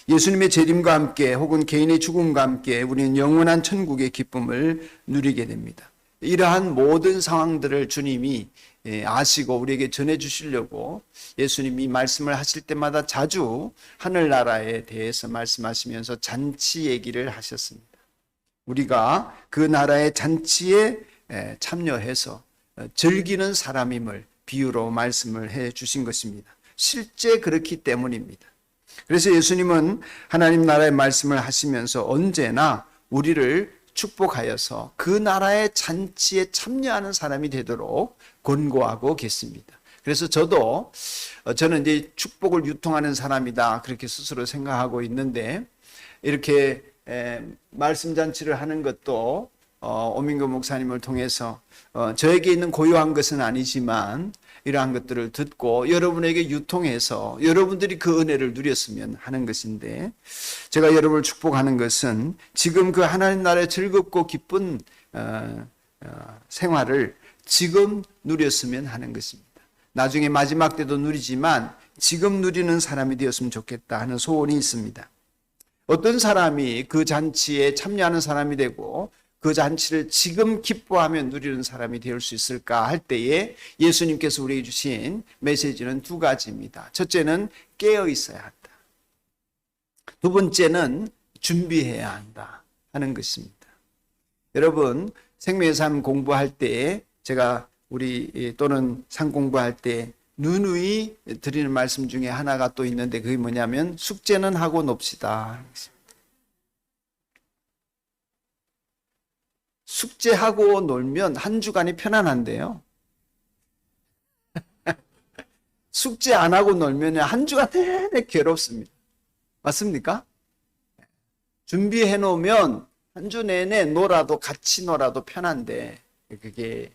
예수님의 재림과 함께 혹은 개인의 죽음과 함께 우리는 영원한 천국의 기쁨을 누리게 됩니다. 이러한 모든 상황들을 주님이 아시고 우리에게 전해주시려고 예수님이 말씀을 하실 때마다 자주 하늘나라에 대해서 말씀하시면서 잔치 얘기를 하셨습니다. 우리가 그 나라의 잔치에 참여해서 즐기는 사람임을 비유로 말씀을 해 주신 것입니다. 실제 그렇기 때문입니다. 그래서 예수님은 하나님 나라의 말씀을 하시면서 언제나 우리를 축복하여서 그 나라의 잔치에 참여하는 사람이 되도록 권고하고 계십니다. 그래서 저는 이제 축복을 유통하는 사람이다 그렇게 스스로 생각하고 있는데, 이렇게 말씀 잔치를 하는 것도 오민교 목사님을 통해서 저에게 있는 고유한 것은 아니지만 이러한 것들을 듣고 여러분에게 유통해서 여러분들이 그 은혜를 누렸으면 하는 것인데, 제가 여러분을 축복하는 것은 지금 그 하나님 나라의 즐겁고 기쁜 생활을 지금 누렸으면 하는 것입니다. 나중에 마지막 때도 누리지만 지금 누리는 사람이 되었으면 좋겠다 하는 소원이 있습니다. 어떤 사람이 그 잔치에 참여하는 사람이 되고 그 잔치를 지금 기뻐하며 누리는 사람이 될 수 있을까 할 때에 예수님께서 우리에게 주신 메시지는 두 가지입니다. 첫째는 깨어 있어야 한다. 두 번째는 준비해야 한다 하는 것입니다. 여러분, 생명의 삶 공부할 때 제가 또는 상 공부할 때 누누이 드리는 말씀 중에 하나가 또 있는데, 그게 뭐냐면 숙제는 하고 놉시다. 숙제하고 놀면 한 주간이 편안한데요. 숙제 안 하고 놀면 한 주간 내내 괴롭습니다. 맞습니까? 준비해 놓으면 한 주 내내 같이 놀아도 편한데, 그게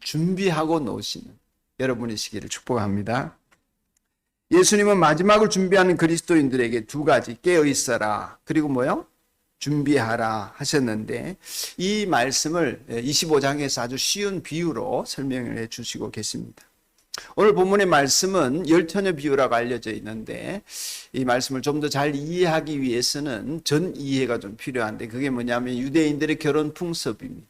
준비하고 노시는 여러분이시기를 축복합니다. 예수님은 마지막을 준비하는 그리스도인들에게 두 가지, 깨어 있어라 그리고 뭐요? 준비하라 하셨는데, 이 말씀을 25장에서 아주 쉬운 비유로 설명을 해 주시고 계십니다. 오늘 본문의 말씀은 열처녀 비유라고 알려져 있는데, 이 말씀을 좀 더 잘 이해하기 위해서는 전 이해가 좀 필요한데, 그게 뭐냐면 유대인들의 결혼 풍습입니다.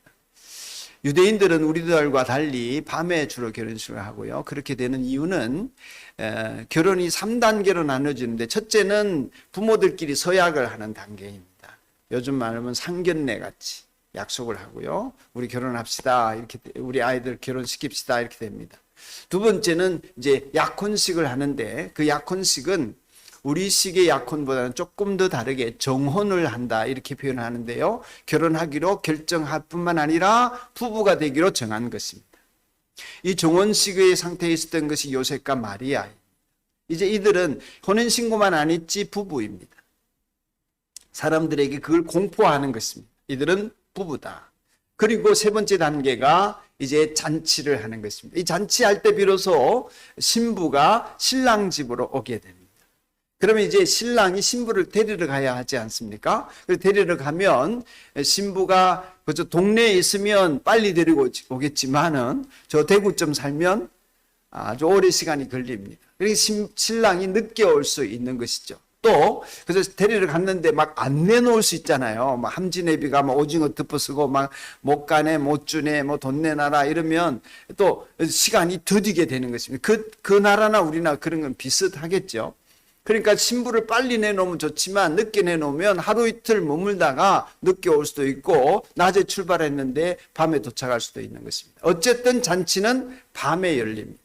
유대인들은 우리들과 달리 밤에 주로 결혼식을 하고요. 그렇게 되는 이유는 결혼이 3단계로 나눠지는데, 첫째는 부모들끼리 서약을 하는 단계입니다. 요즘 말하면 상견례 같이 약속을 하고요. 우리 결혼합시다. 이렇게, 우리 아이들 결혼시킵시다. 이렇게 됩니다. 두 번째는 이제 약혼식을 하는데, 그 약혼식은 우리식의 약혼보다는 조금 더 다르게 정혼을 한다 이렇게 표현하는데요. 결혼하기로 결정할 뿐만 아니라 부부가 되기로 정한 것입니다. 이 정혼식의 상태에 있었던 것이 요셉과 마리아. 이제 이들은 혼인신고만 안 했지 부부입니다. 사람들에게 그걸 공포하는 것입니다. 이들은 부부다. 그리고 세 번째 단계가 이제 잔치를 하는 것입니다. 이 잔치할 때 비로소 신부가 신랑 집으로 오게 됩니다. 그러면 이제 신랑이 신부를 데리러 가야 하지 않습니까? 그래서 데리러 가면 신부가 그저 동네에 있으면 빨리 데리고 오겠지만은 저 대구점 살면 아주 오래 시간이 걸립니다. 그래서 신랑이 늦게 올 수 있는 것이죠. 또 그래서 데리러 갔는데 막 안 내놓을 수 있잖아요. 막 함지내비가 막 오징어 덮어 쓰고 막 못 가네 못 주네 뭐 돈 내놔라 이러면 또 시간이 더디게 되는 것입니다. 그 나라나 우리나라 그런 건 비슷하겠죠. 그러니까 신부를 빨리 내놓으면 좋지만 늦게 내놓으면 하루 이틀 머물다가 늦게 올 수도 있고 낮에 출발했는데 밤에 도착할 수도 있는 것입니다. 어쨌든 잔치는 밤에 열립니다.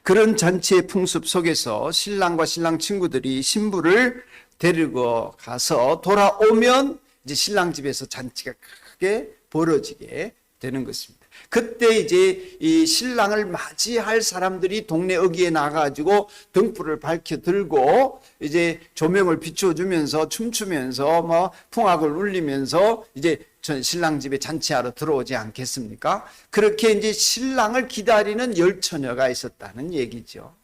그런 잔치의 풍습 속에서 신랑과 신랑 친구들이 신부를 데리고 가서 돌아오면 이제 신랑 집에서 잔치가 크게 벌어지게 되는 것입니다. 그때 이제 이 신랑을 맞이할 사람들이 동네 어귀에 나가가지고 등불을 밝혀 들고 이제 조명을 비춰주면서 춤추면서 뭐 풍악을 울리면서 이제 신랑 집에 잔치하러 들어오지 않겠습니까? 그렇게 이제 신랑을 기다리는 열처녀가 있었다는 얘기죠.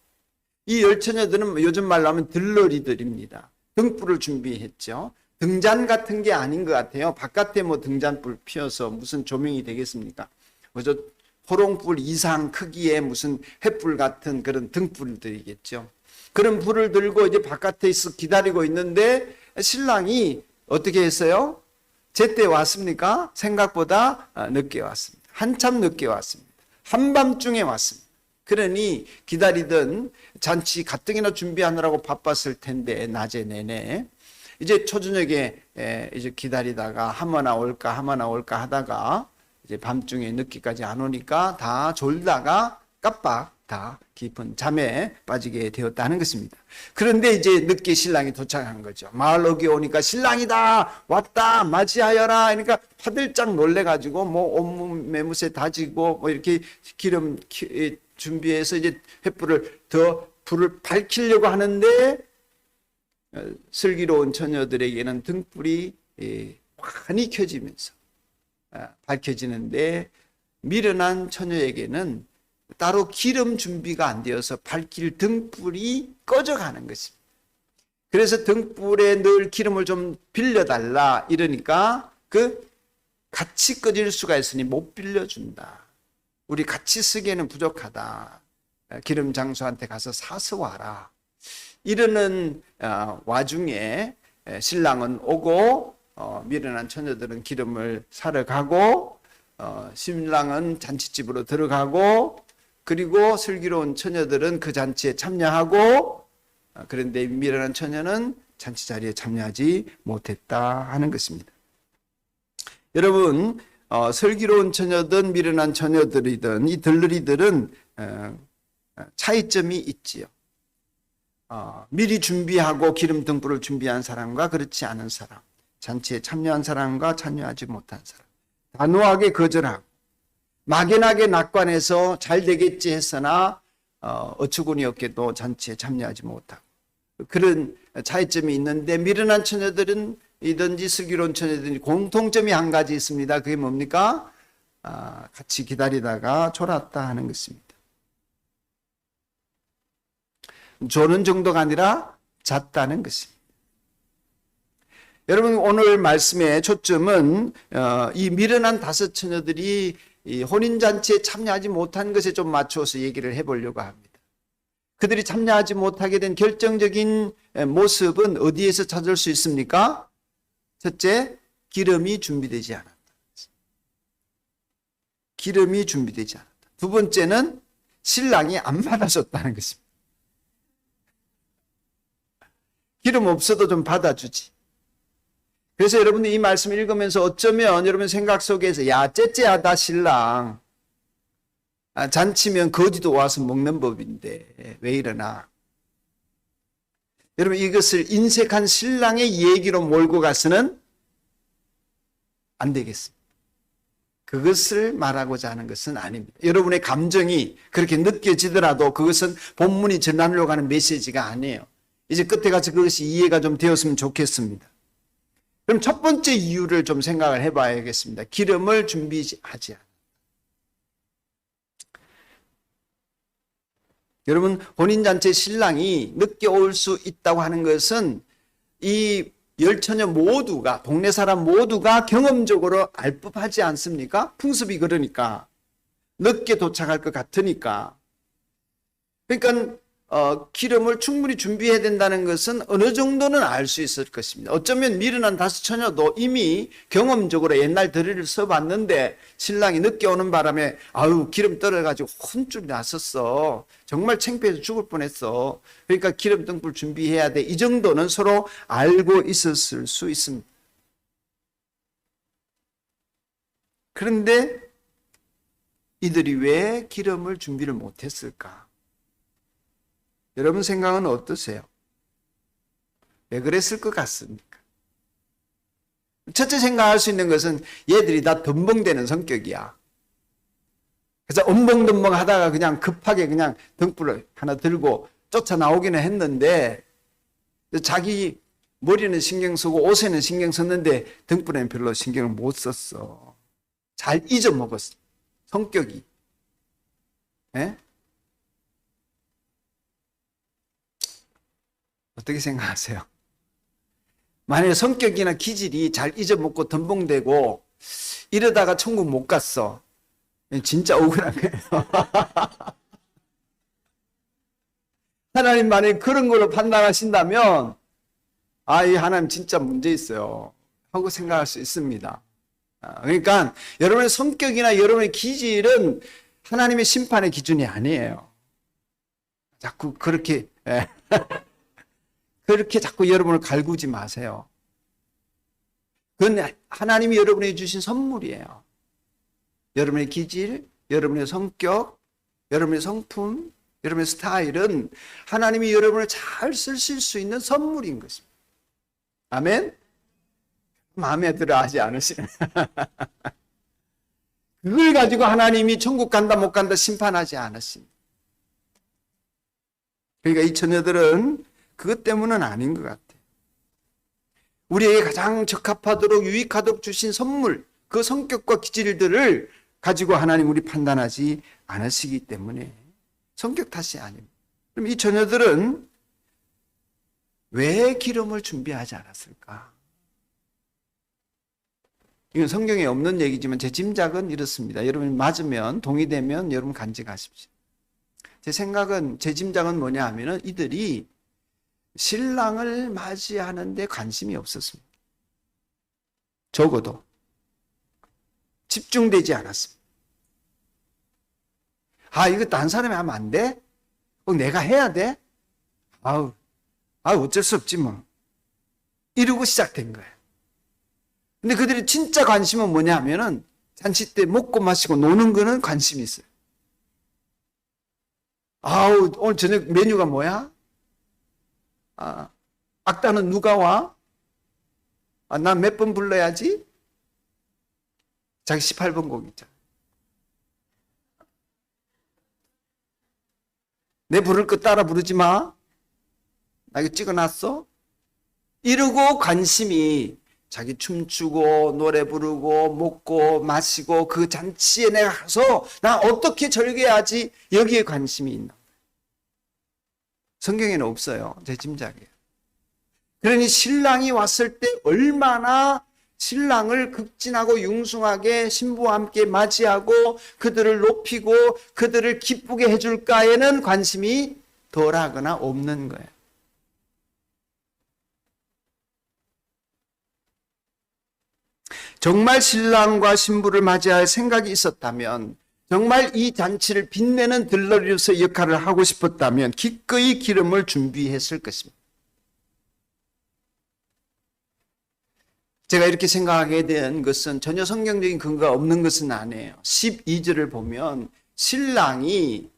이 열처녀들은 요즘 말로 하면 들러리들입니다. 등불을 준비했죠. 등잔 같은 게 아닌 것 같아요. 바깥에 뭐 등잔불 피워서 무슨 조명이 되겠습니까? 그저 호롱불 이상 크기의 무슨 횃불 같은 그런 등불들이겠죠. 그런 불을 들고 이제 바깥에서 기다리고 있는데 신랑이 어떻게 했어요? 제때 왔습니까? 생각보다 늦게 왔습니다. 한참 늦게 왔습니다. 한밤중에 왔습니다. 그러니 기다리던 잔치 가뜩이나 준비하느라고 바빴을 텐데 낮에 내내 이제 초저녁에 이제 기다리다가 하모나 올까 하다가 이제 밤중에 늦게까지 안 오니까 다 졸다가 깜빡 다 깊은 잠에 빠지게 되었다는 것입니다. 그런데 이제 늦게 신랑이 도착한 거죠. 마을 어귀에 오니까 신랑이다 왔다 맞이하여라. 그러니까 화들짝 놀래가지고 뭐 온몸 매무새 다지고 뭐 이렇게 기름 준비해서 이제 횃불을 더 불을 밝히려고 하는데 슬기로운 처녀들에게는 등불이 환히 켜지면서 밝혀지는데 미련한 처녀에게는 따로 기름 준비가 안 되어서 밝힐 등불이 꺼져가는 것입니다. 그래서 등불에 늘 기름을 좀 빌려달라 이러니까 같이 꺼질 수가 있으니 못 빌려준다. 우리 같이 쓰기에는 부족하다. 기름 장수한테 가서 사서 와라. 이러는 와중에 신랑은 오고 미련한 처녀들은 기름을 사러 가고 신랑은 잔치집으로 들어가고 그리고 슬기로운 처녀들은 그 잔치에 참여하고 그런데 미련한 처녀는 잔치 자리에 참여하지 못했다 하는 것입니다. 여러분 슬기로운 처녀든 미련한 처녀들이든 이 들러리들은 차이점이 있지요. 미리 준비하고 기름 등불을 준비한 사람과 그렇지 않은 사람, 잔치에 참여한 사람과 참여하지 못한 사람, 단호하게 거절하고 막연하게 낙관해서 잘 되겠지 했으나 어처구니 없게도 잔치에 참여하지 못하고 그런 차이점이 있는데 미련한 처녀들은 이든지 슬기로운 처녀들이 공통점이 한 가지 있습니다. 그게 뭡니까? 같이 기다리다가 졸았다 하는 것입니다. 조는 정도가 아니라 잤다는 것입니다. 여러분 오늘 말씀의 초점은 이 미련한 다섯 처녀들이 이 혼인잔치에 참여하지 못한 것에 좀 맞춰서 얘기를 해보려고 합니다. 그들이 참여하지 못하게 된 결정적인 모습은 어디에서 찾을 수 있습니까? 첫째, 기름이 준비되지 않았다. 기름이 준비되지 않았다. 두 번째는 신랑이 안 받아줬다는 것입니다. 기름 없어도 좀 받아주지. 그래서 여러분들 이 말씀을 읽으면서 어쩌면 여러분 생각 속에서 야 째째하다 신랑 잔치면 거지도 와서 먹는 법인데 왜 이러나. 여러분 이것을 인색한 신랑의 얘기로 몰고 가서는 안 되겠습니다. 그것을 말하고자 하는 것은 아닙니다. 여러분의 감정이 그렇게 느껴지더라도 그것은 본문이 전하려고 하는 메시지가 아니에요. 이제 끝에 가서 그것이 이해가 좀 되었으면 좋겠습니다. 그럼 첫 번째 이유를 좀 생각을 해봐야겠습니다. 기름을 준비하지 않았다. 여러분 혼인잔치 신랑이 늦게 올 수 있다고 하는 것은 이 열처녀 모두가 동네 사람 모두가 경험적으로 알 법하지 않습니까? 풍습이 그러니까 늦게 도착할 것 같으니까. 그러니까 기름을 충분히 준비해야 된다는 것은 어느 정도는 알 수 있을 것입니다. 어쩌면 미련한 다섯 처녀도 이미 경험적으로 옛날 들이를 써봤는데 신랑이 늦게 오는 바람에 아유 기름 떨어가지고 혼쭐이 났었어. 정말 창피해서 죽을 뻔했어. 그러니까 기름 등불 준비해야 돼. 이 정도는 서로 알고 있었을 수 있습니다. 그런데 이들이 왜 기름을 준비를 못했을까? 여러분 생각은 어떠세요? 왜 그랬을 것 같습니까? 첫째 생각할 수 있는 것은 얘들이 다 덤벙대는 성격이야. 그래서 엄벙덤벙 하다가 그냥 급하게 그냥 등불을 하나 들고 쫓아 나오기는 했는데 자기 머리는 신경 쓰고 옷에는 신경 썼는데 등불에는 별로 신경을 못 썼어. 잘 잊어먹었어. 성격이. 예? 어떻게 생각하세요? 만약에 성격이나 기질이 잘 잊어먹고 덤벙대고 이러다가 천국 못 갔어. 진짜 억울한 거예요. 하나님 만약에 그런 걸로 판단하신다면 이 하나님 진짜 문제 있어요 하고 생각할 수 있습니다. 그러니까 여러분의 성격이나 여러분의 기질은 하나님의 심판의 기준이 아니에요. 자꾸 그렇게 그렇게 자꾸 여러분을 갈구지 마세요. 그건 하나님이 여러분에게 주신 선물이에요. 여러분의 기질, 여러분의 성격, 여러분의 성품, 여러분의 스타일은 하나님이 여러분을 잘 쓰실 수 있는 선물인 것입니다. 아멘? 마음에 들어 하지 않으시네. 그걸 가지고 하나님이 천국 간다 못 간다 심판하지 않으십니다. 그러니까 이 처녀들은 그것 때문은 아닌 것 같아요. 우리에게 가장 적합하도록 유익하도록 주신 선물, 그 성격과 기질들을 가지고 하나님 우리 판단하지 않으시기 때문에 성격 탓이 아닙니다. 그럼 이 처녀들은 왜 기름을 준비하지 않았을까? 이건 성경에 없는 얘기지만 제 짐작은 이렇습니다. 여러분이 맞으면, 동의되면 여러분 간직하십시오. 제 생각은, 제 짐작은 뭐냐 하면은 이들이 신랑을 맞이하는데 관심이 없었습니다. 적어도 집중되지 않았습니다. 아, 이거 딴 사람이 하면 안 돼? 꼭 내가 해야 돼? 어쩔 수 없지 뭐. 이러고 시작된 거예요. 근데 그들이 진짜 관심은 뭐냐 하면은 잔치 때 먹고 마시고 노는 거는 관심이 있어요. 오늘 저녁 메뉴가 뭐야? 악단은 누가 와? 난 몇 번 불러야지? 자기 18번 곡 있잖아. 내 부를 거 따라 부르지 마. 나 이거 찍어놨어? 이러고 관심이 자기 춤추고 노래 부르고 먹고 마시고 그 잔치에 내가 가서 나 어떻게 절개해야지 여기에 관심이 있나. 성경에는 없어요. 제 짐작이에요. 그러니 신랑이 왔을 때 얼마나 신랑을 극진하고 융숭하게 신부와 함께 맞이하고 그들을 높이고 그들을 기쁘게 해줄까에는 관심이 덜하거나 없는 거예요. 정말 신랑과 신부를 맞이할 생각이 있었다면, 정말 이 잔치를 빛내는 들러리로서 역할을 하고 싶었다면 기꺼이 기름을 준비했을 것입니다. 제가 이렇게 생각하게 된 것은 전혀 성경적인 근거가 없는 것은 아니에요. 12절을 보면 신랑이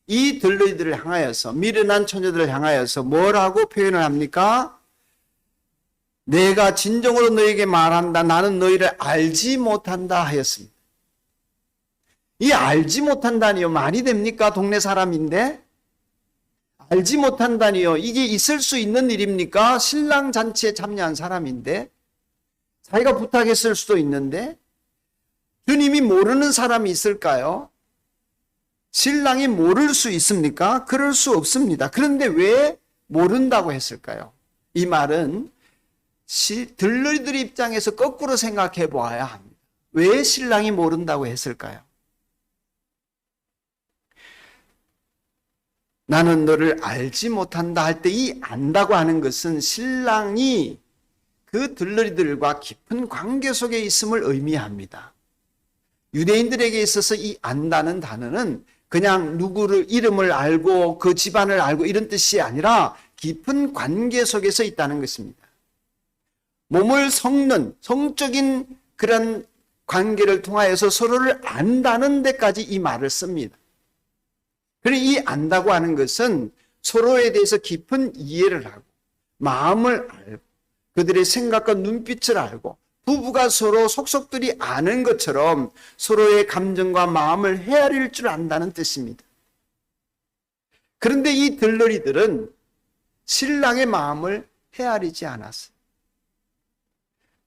이 들러리들을 향하여서, 미련한 처녀들을 향하여서 뭐라고 표현을 합니까? 내가 진정으로 너에게 말한다. 나는 너희를 알지 못한다 하였습니다. 이 알지 못한다니요. 말이 됩니까? 동네 사람인데? 알지 못한다니요. 이게 있을 수 있는 일입니까? 신랑 잔치에 참여한 사람인데? 자기가 부탁했을 수도 있는데? 주님이 모르는 사람이 있을까요? 신랑이 모를 수 있습니까? 그럴 수 없습니다. 그런데 왜 모른다고 했을까요? 이 말은 들러리들 입장에서 거꾸로 생각해 보아야 합니다. 왜 신랑이 모른다고 했을까요? 나는 너를 알지 못한다 할 때 이 안다고 하는 것은 신랑이 그 들러리들과 깊은 관계 속에 있음을 의미합니다. 유대인들에게 있어서 이 안다는 단어는 그냥 누구를 이름을 알고 그 집안을 알고 이런 뜻이 아니라 깊은 관계 속에서 있다는 것입니다. 몸을 섞는 성적인 그런 관계를 통하여서 서로를 안다는 데까지 이 말을 씁니다. 그리고 이 안다고 하는 것은 서로에 대해서 깊은 이해를 하고 마음을 알고 그들의 생각과 눈빛을 알고 부부가 서로 속속들이 아는 것처럼 서로의 감정과 마음을 헤아릴 줄 안다는 뜻입니다. 그런데 이 들러리들은 신랑의 마음을 헤아리지 않았어요.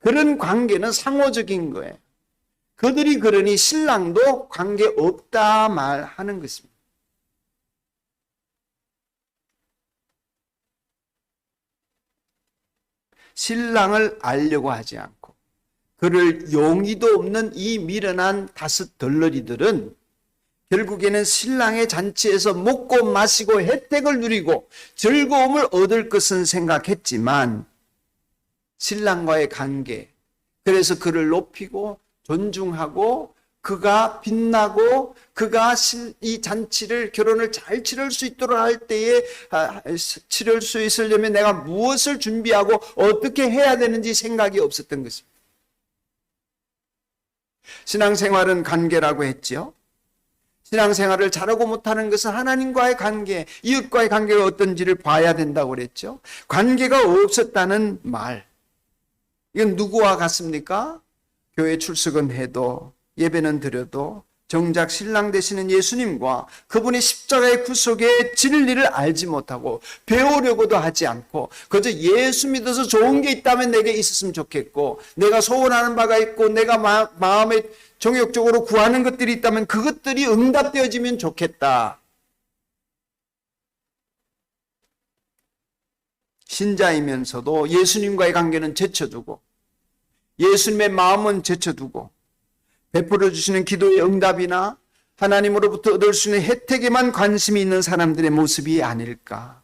그런 관계는 상호적인 거예요. 그들이 그러니 신랑도 관계 없다 말하는 것입니다. 신랑을 알려고 하지 않고 그를 용의도 없는 이 미련한 다섯 덜러리들은 결국에는 신랑의 잔치에서 먹고 마시고 혜택을 누리고 즐거움을 얻을 것은 생각했지만 신랑과의 관계, 그래서 그를 높이고 존중하고 그가 빛나고 그가 이 잔치를 결혼을 잘 치를 수 있도록 할 때에 치를 수 있으려면 내가 무엇을 준비하고 어떻게 해야 되는지 생각이 없었던 것입니다. 신앙생활은 관계라고 했죠. 신앙생활을 잘하고 못하는 것은 하나님과의 관계, 이웃과의 관계가 어떤지를 봐야 된다고 그랬죠. 관계가 없었다는 말, 이건 누구와 같습니까? 교회 출석은 해도 예배는 드려도 정작 신랑 되시는 예수님과 그분의 십자가의 구속의 진리를 알지 못하고 배우려고도 하지 않고 그저 예수 믿어서 좋은 게 있다면 내게 있었으면 좋겠고, 내가 소원하는 바가 있고 내가 마음에 정욕적으로 구하는 것들이 있다면 그것들이 응답되어지면 좋겠다. 신자이면서도 예수님과의 관계는 제쳐두고 예수님의 마음은 제쳐두고 베풀어 주시는 기도의 응답이나 하나님으로부터 얻을 수 있는 혜택에만 관심이 있는 사람들의 모습이 아닐까.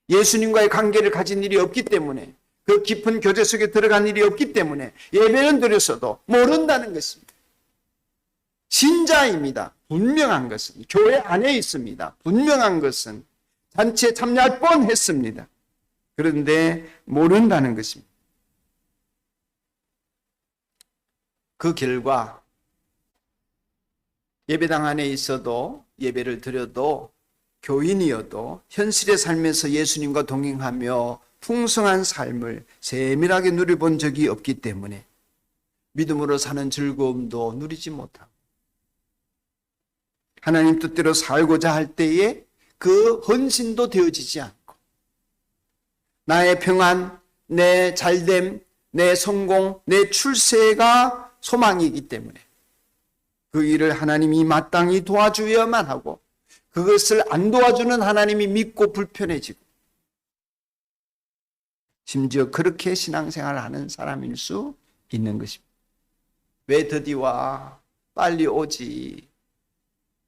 예수님과의 관계를 가진 일이 없기 때문에, 그 깊은 교제 속에 들어간 일이 없기 때문에 예배는 드렸어도 모른다는 것입니다. 신자입니다. 분명한 것은 교회 안에 있습니다. 분명한 것은 잔치에 참여할 뻔했습니다. 그런데 모른다는 것입니다. 그 결과 예배당 안에 있어도 예배를 드려도 교인이어도 현실의 삶에서 예수님과 동행하며 풍성한 삶을 세밀하게 누려본 적이 없기 때문에 믿음으로 사는 즐거움도 누리지 못하고 하나님 뜻대로 살고자 할 때에 그 헌신도 되어지지 않고 나의 평안, 내 잘됨, 내 성공, 내 출세가 소망이기 때문에 그 일을 하나님이 마땅히 도와주어야만 하고 그것을 안 도와주는 하나님이 믿고 불편해지고 심지어 그렇게 신앙생활을 하는 사람일 수 있는 것입니다. 왜 드디 와? 빨리 오지.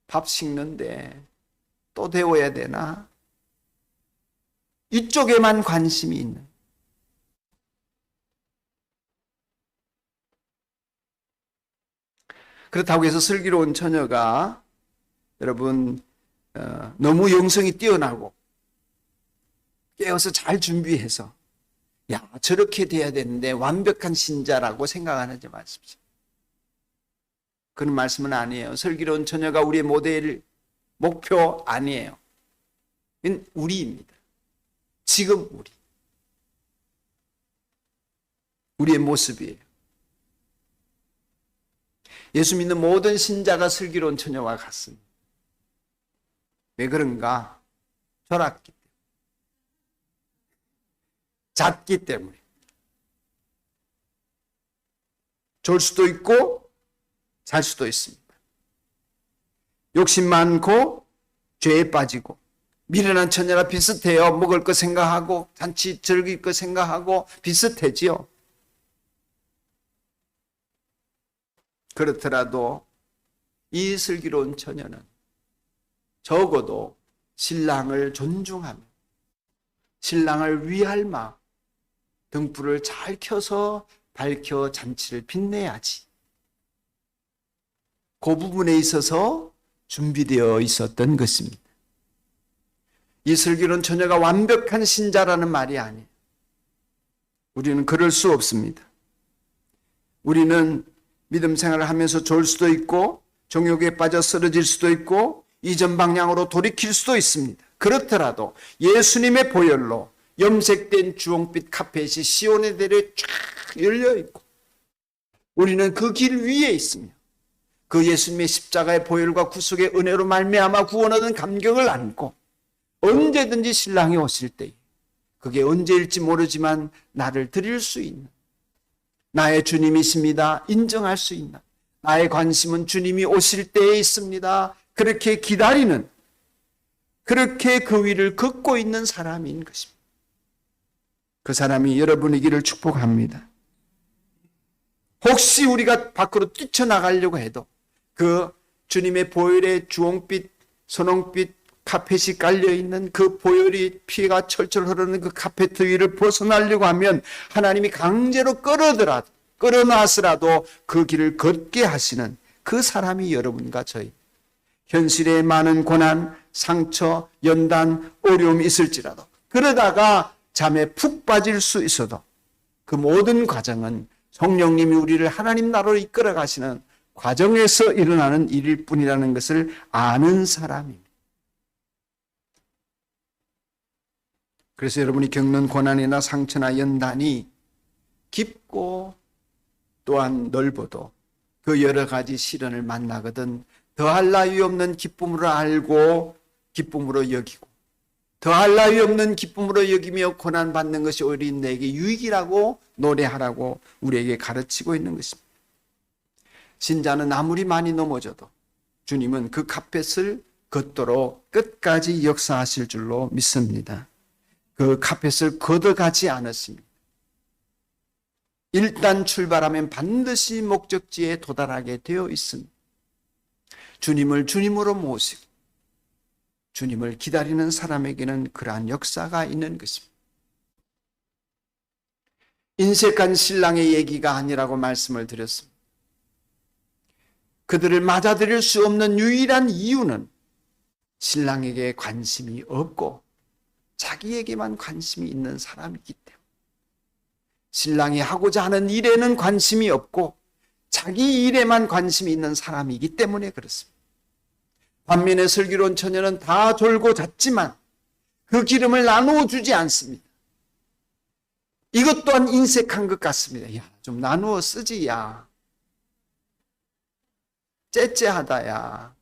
밥 식는데 또 데워야 되나? 이쪽에만 관심이 있는. 그렇다고 해서 슬기로운 처녀가 여러분 너무 영성이 뛰어나고 깨어서 잘 준비해서 야 저렇게 돼야 되는데 완벽한 신자라고 생각하지 마십시오. 그런 말씀은 아니에요. 슬기로운 처녀가 우리의 모델 목표 아니에요. 이건 우리입니다. 지금 우리의 모습이에요. 예수 믿는 모든 신자가 슬기로운 처녀와 같습니다. 왜 그런가? 졸았기 때문에. 잤기 때문에. 졸 수도 있고 잘 수도 있습니다. 욕심 많고 죄에 빠지고 미련한 처녀라 비슷해요. 먹을 거 생각하고 잔치 즐길 거 생각하고 비슷해지요. 그렇더라도 이 슬기로운 처녀는 적어도 신랑을 존중하며 신랑을 위할 마음, 등불을 잘 켜서 밝혀 잔치를 빛내야지. 그 부분에 있어서 준비되어 있었던 것입니다. 이 슬기로운 처녀가 완벽한 신자라는 말이 아니에요. 우리는 그럴 수 없습니다. 우리는 믿음 생활을 하면서 졸 수도 있고 정욕에 빠져 쓰러질 수도 있고 이전 방향으로 돌이킬 수도 있습니다. 그렇더라도 예수님의 보혈로 염색된 주홍빛 카펫이 시온의 대로에 쫙 열려있고 우리는 그 길 위에 있으며 그 예수님의 십자가의 보혈과 구속의 은혜로 말미암아 구원 얻은 감격을 안고 언제든지 신랑이 오실 때 그게 언제일지 모르지만 나를 드릴 수 있는 나의 주님이십니다. 인정할 수 있는 나의 관심은 주님이 오실 때에 있습니다. 그렇게 기다리는 그렇게 그 위를 걷고 있는 사람인 것입니다. 그 사람이 여러분이기를 축복합니다. 혹시 우리가 밖으로 뛰쳐나가려고 해도 그 주님의 보혈의 주홍빛, 선홍빛 카펫이 깔려있는 그 보혈이 피가 철철 흐르는 그 카페트 위를 벗어나려고 하면 하나님이 강제로 끌어놨으라도 그 길을 걷게 하시는 그 사람이 여러분과 저희. 현실에 많은 고난, 상처, 연단, 어려움이 있을지라도 그러다가 잠에 푹 빠질 수 있어도 그 모든 과정은 성령님이 우리를 하나님 나라로 이끌어 가시는 과정에서 일어나는 일일 뿐이라는 것을 아는 사람입니다. 그래서 여러분이 겪는 고난이나 상처나 연단이 깊고 또한 넓어도 그 여러 가지 시련을 만나거든 더할 나위 없는 기쁨으로 알고 기쁨으로 여기고 더할 나위 없는 기쁨으로 여기며 고난받는 것이 오히려 내게 유익이라고 노래하라고 우리에게 가르치고 있는 것입니다. 신자는 아무리 많이 넘어져도 주님은 그 카펫을 걷도록 끝까지 역사하실 줄로 믿습니다. 그 카펫을 걷어가지 않았습니다. 일단 출발하면 반드시 목적지에 도달하게 되어 있습니다. 주님을 주님으로 모시고 주님을 기다리는 사람에게는 그러한 역사가 있는 것입니다. 인색한 신랑의 얘기가 아니라고 말씀을 드렸습니다. 그들을 맞아들일 수 없는 유일한 이유는 신랑에게 관심이 없고 자기에게만 관심이 있는 사람이기 때문에 신랑이 하고자 하는 일에는 관심이 없고 자기 일에만 관심이 있는 사람이기 때문에 그렇습니다. 반면에 슬기로운 처녀는 다 졸고 잤지만 그 기름을 나누어 주지 않습니다. 이것 또한 인색한 것 같습니다. 야, 좀 나누어 쓰지, 야. 째째하다, 야.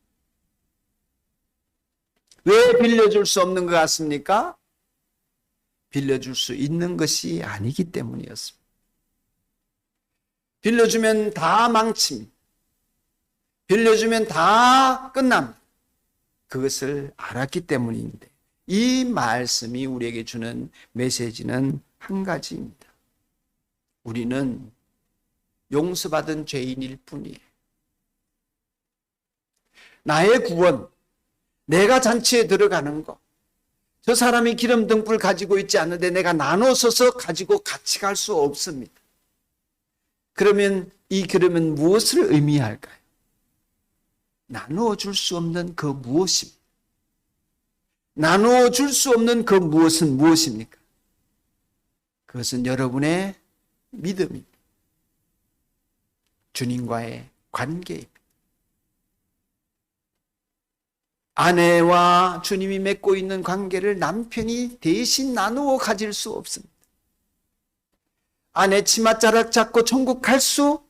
왜 빌려줄 수 없는 것 같습니까? 빌려줄 수 있는 것이 아니기 때문이었습니다. 빌려주면 다 망칩니다. 빌려주면 다 끝납니다. 그것을 알았기 때문인데 이 말씀이 우리에게 주는 메시지는 한 가지입니다. 우리는 용서받은 죄인일 뿐이에요. 나의 구원, 내가 잔치에 들어가는 것, 저 사람이 기름 등불 가지고 있지 않는데 내가 나눠서서 가지고 같이 갈 수 없습니다. 그러면 이 기름은 무엇을 의미할까요? 나누어 줄 수 없는 그 무엇입니다. 나누어 줄 수 없는 그 무엇은 무엇입니까? 그것은 여러분의 믿음입니다. 주님과의 관계입니다. 아내와 주님이 맺고 있는 관계를 남편이 대신 나누어 가질 수 없습니다. 아내 치맛자락 잡고 천국 갈 수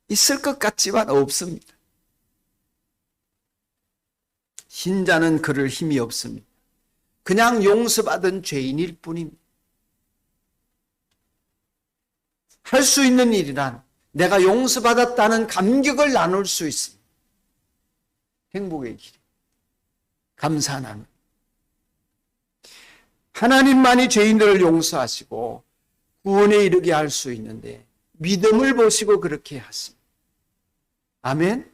있을 것 같지만 없습니다. 신자는 그럴 힘이 없습니다. 그냥 용서받은 죄인일 뿐입니다. 할 수 있는 일이란 내가 용서받았다는 감격을 나눌 수 있습니다. 행복의 길, 감사 나눔. 하나님만이 죄인들을 용서하시고 구원에 이르게 할 수 있는데 믿음을 보시고 그렇게 하십니다. 아멘.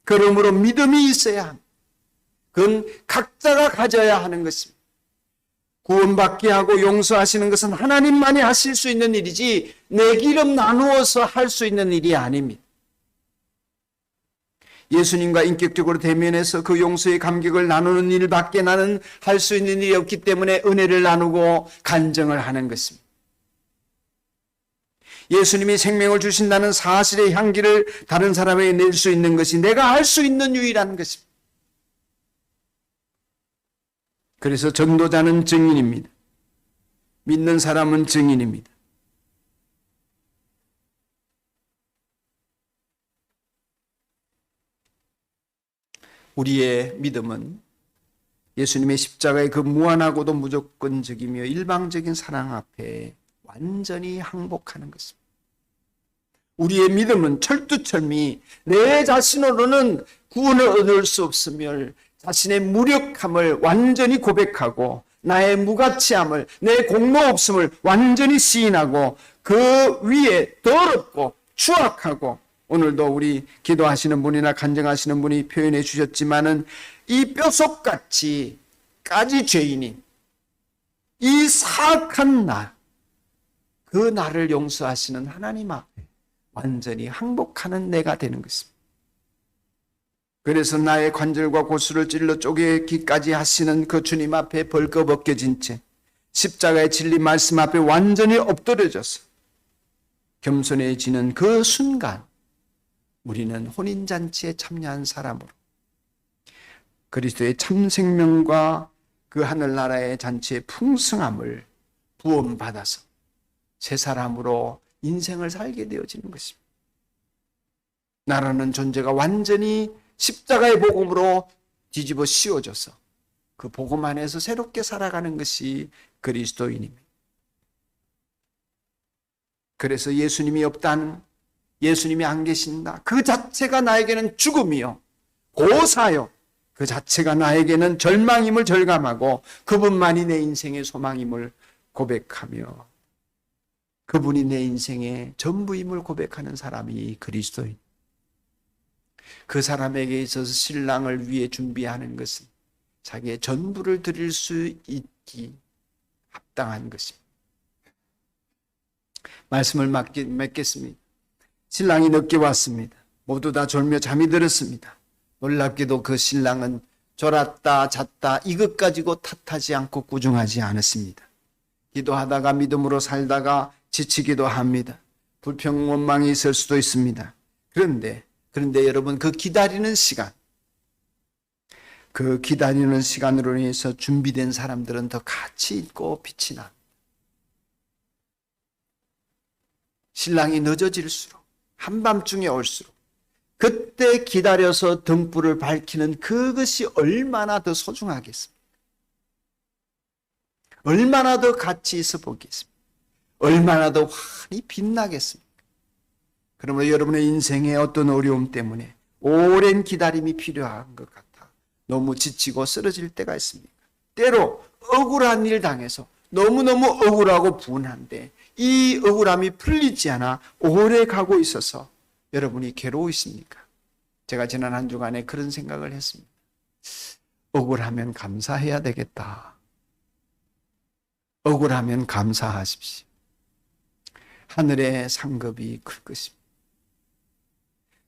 그러므로 믿음이 있어야 합니다. 그건 각자가 가져야 하는 것입니다. 구원받게 하고 용서하시는 것은 하나님만이 하실 수 있는 일이지 내 기름 나누어서 할 수 있는 일이 아닙니다. 예수님과 인격적으로 대면해서 그 용서의 감격을 나누는 일밖에 나는 할 수 있는 일이 없기 때문에 은혜를 나누고 간증을 하는 것입니다. 예수님이 생명을 주신다는 사실의 향기를 다른 사람에게 낼 수 있는 것이 내가 할 수 있는 유일한 것입니다. 그래서 전도자는 증인입니다. 믿는 사람은 증인입니다. 우리의 믿음은 예수님의 십자가의 그 무한하고도 무조건적이며 일방적인 사랑 앞에 완전히 항복하는 것입니다. 우리의 믿음은 철두철미 내 자신으로는 구원을 얻을 수 없으며 자신의 무력함을 완전히 고백하고 나의 무가치함을 내 공로 없음을 완전히 시인하고 그 위에 더럽고 추악하고 오늘도 우리 기도하시는 분이나 간증하시는 분이 표현해 주셨지만은 이 뼈속같이 까지 죄인인 이 사악한 나, 그 나를 용서하시는 하나님 앞에 완전히 항복하는 내가 되는 것입니다. 그래서 나의 관절과 고수를 찔러 쪼개기까지 하시는 그 주님 앞에 벌거벗겨진 채 십자가의 진리 말씀 앞에 완전히 엎드려져서 겸손해지는 그 순간 우리는 혼인잔치에 참여한 사람으로 그리스도의 참 생명과 그 하늘나라의 잔치의 풍성함을 부음받아서 새 사람으로 인생을 살게 되어지는 것입니다. 나라는 존재가 완전히 십자가의 복음으로 뒤집어 씌워져서 그 복음 안에서 새롭게 살아가는 것이 그리스도인입니다. 그래서 예수님이 없다는, 예수님이 안 계신다, 그 자체가 나에게는 죽음이요 고사요, 그 자체가 나에게는 절망임을 절감하고 그분만이 내 인생의 소망임을 고백하며 그분이 내 인생의 전부임을 고백하는 사람이 그리스도인. 그 사람에게 있어서 신랑을 위해 준비하는 것은 자기의 전부를 드릴 수 있기 합당한 것입니다. 말씀을 맺겠습니다. 신랑이 늦게 왔습니다. 모두 다 졸며 잠이 들었습니다. 놀랍게도 그 신랑은 졸았다 잤다 이것 가지고 탓하지 않고 꾸중하지 않았습니다. 기도하다가 믿음으로 살다가 지치기도 합니다. 불평 원망이 있을 수도 있습니다. 그런데 여러분, 그 기다리는 시간, 그 기다리는 시간으로 인해서 준비된 사람들은 더 가치 있고 빛이 납니다. 신랑이 늦어질수록, 한밤중에 올수록 그때 기다려서 등불을 밝히는 그것이 얼마나 더 소중하겠습니까? 얼마나 더 가치 있어 보겠습니까? 얼마나 더 환히 빛나겠습니까? 그러므로 여러분의 인생의 어떤 어려움 때문에 오랜 기다림이 필요한 것 같아 너무 지치고 쓰러질 때가 있습니까? 때로 억울한 일 당해서 너무너무 억울하고 분한데 이 억울함이 풀리지 않아 오래 가고 있어서 여러분이 괴로우십니까? 제가 지난 한 주간에 그런 생각을 했습니다. 억울하면 감사해야 되겠다. 억울하면 감사하십시오. 하늘의 상급이 클 것입니다.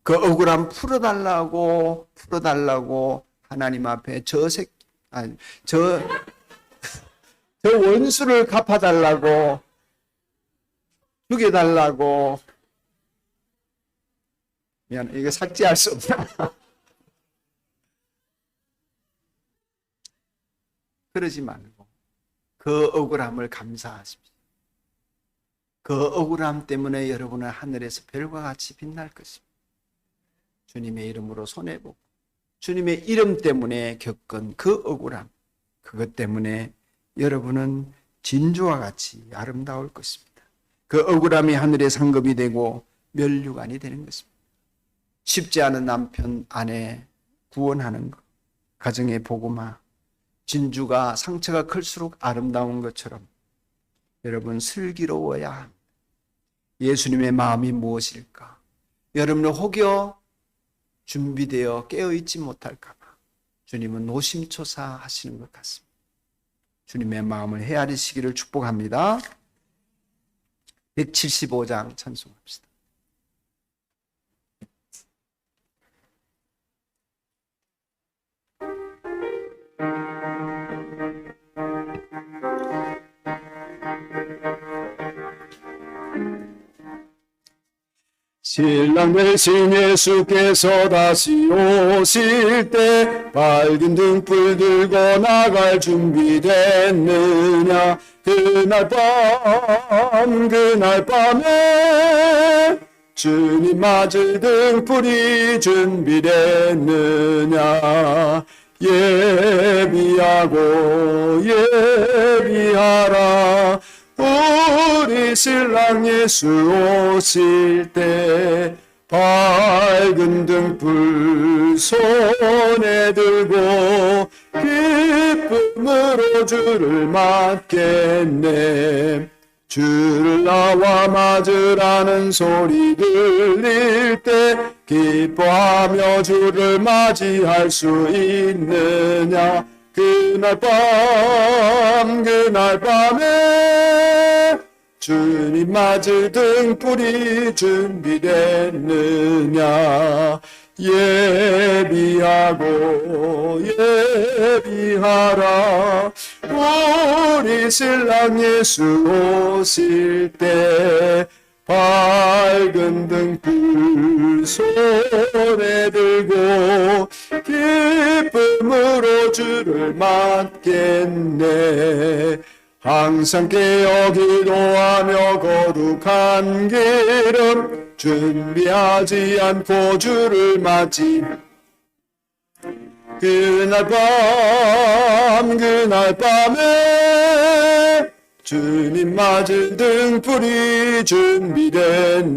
그 억울함 풀어달라고 하나님 앞에 저 원수를 갚아달라고, 죽여달라고, 미안, 이거 삭제할 수 없나? 그러지 말고 그 억울함을 감사하십시오. 그 억울함 때문에 여러분은 하늘에서 별과 같이 빛날 것입니다. 주님의 이름으로 손해보고 주님의 이름 때문에 겪은 그 억울함, 그것 때문에 여러분은 진주와 같이 아름다울 것입니다. 그 억울함이 하늘의 상급이 되고 면류관이 되는 것입니다. 쉽지 않은 남편, 아내 구원하는 것, 가정의 복음화, 진주가 상처가 클수록 아름다운 것처럼 여러분 슬기로워야 합니다. 예수님의 마음이 무엇일까? 여러분을 혹여 준비되어 깨어있지 못할까 봐 주님은 노심초사 하시는 것 같습니다. 주님의 마음을 헤아리시기를 축복합니다. 175장 찬송합시다. 신랑 되신 예수께서 다시 오실 때 밝은 등불 들고 나갈 준비됐느냐? 그날 밤에 주님 맞을 등불이 준비됐느냐? 예비하라. 우리 신랑 예수 오실 때 밝은 등불 손에 들고 기쁨으로 주를 맞겠네. 주를 나와 맞으라는 소리 들릴 때 기뻐하며 주를 맞이할 수 있느냐? 그날 밤에 주님 맞을 등불이 준비됐느냐? 예비하라. 우리 신랑 예수 오실 때 밝은 등불 손에 들고 기쁨으로 주를 맞겠네. 항상 깨어 기도하며 거룩한 기름 준비하지 않고 주를 맞지. 그날 밤에 주님 맞은 등불이 준비됐느냐.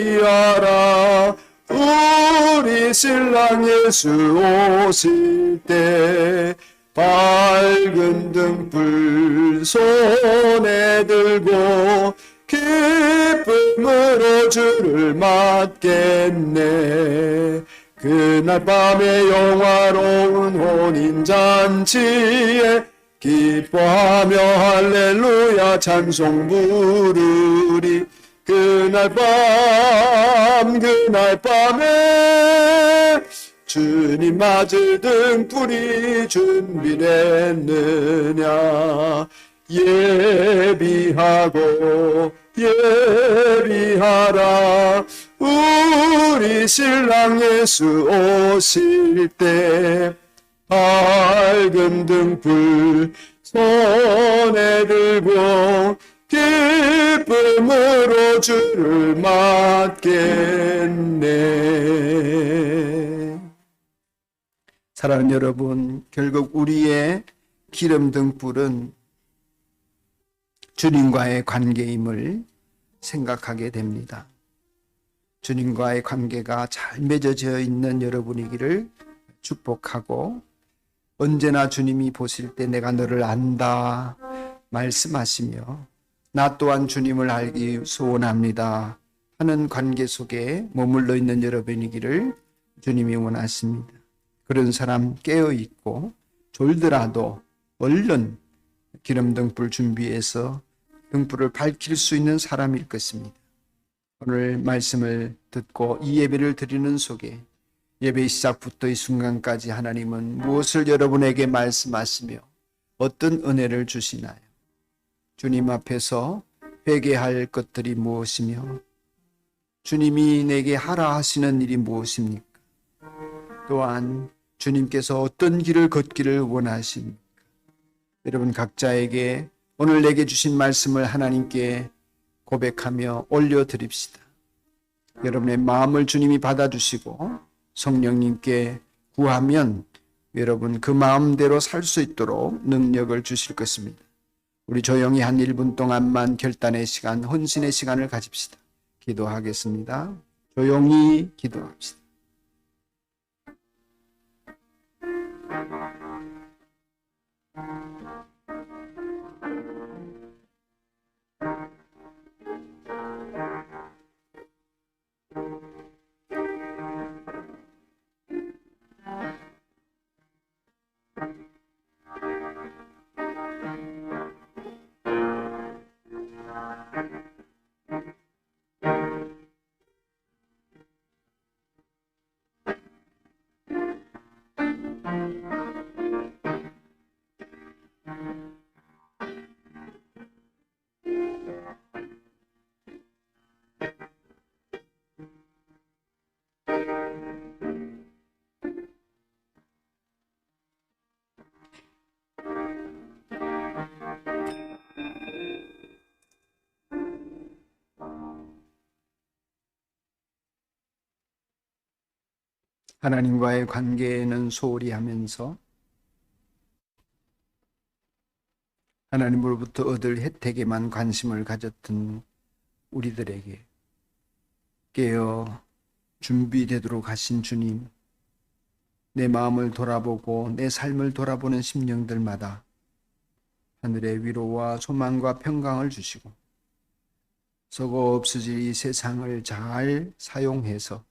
예비하라. 우리 신랑 예수 오실 때 밝은 등불 손에 들고 기쁨으로 주를 맞겠네. 그날 밤에 영화로운 혼인잔치에 기뻐하며 할렐루야 찬송 부르리. 그날 밤에 주님 맞을 등불이 준비됐느냐. 예비하라. 우리 신랑 예수 오실 때 밝은 등불 손에 들고 기쁨으로 주를 맞겠네. 사랑하는 여러분, 결국 우리의 기름 등불은 주님과의 관계임을 생각하게 됩니다. 주님과의 관계가 잘 맺어져 있는 여러분이기를 축복하고, 언제나 주님이 보실 때 내가 너를 안다 말씀하시며 나 또한 주님을 알기 소원합니다 하는 관계 속에 머물러 있는 여러분이기를 주님이 원하십니다. 그런 사람 깨어있고 졸더라도 얼른 기름 등불 준비해서 등불을 밝힐 수 있는 사람일 것입니다. 오늘 말씀을 듣고 이 예배를 드리는 속에 예배 시작부터 이 순간까지 하나님은 무엇을 여러분에게 말씀하시며 어떤 은혜를 주시나요? 주님 앞에서 회개할 것들이 무엇이며 주님이 내게 하라 하시는 일이 무엇입니까? 또한 주님께서 어떤 길을 걷기를 원하십니까? 여러분 각자에게 오늘 내게 주신 말씀을 하나님께 고백하며 올려드립시다. 여러분의 마음을 주님이 받아주시고 성령님께 구하면 여러분 그 마음대로 살 수 있도록 능력을 주실 것입니다. 우리 조용히 한 1분 동안만 결단의 시간, 헌신의 시간을 가집시다. 기도하겠습니다. 조용히 기도합시다. 하나님과의 관계에는 소홀히 하면서 하나님으로부터 얻을 혜택에만 관심을 가졌던 우리들에게 깨어 준비되도록 하신 주님, 내 마음을 돌아보고 내 삶을 돌아보는 심령들마다 하늘의 위로와 소망과 평강을 주시고 썩어 없어질 이 세상을 잘 사용해서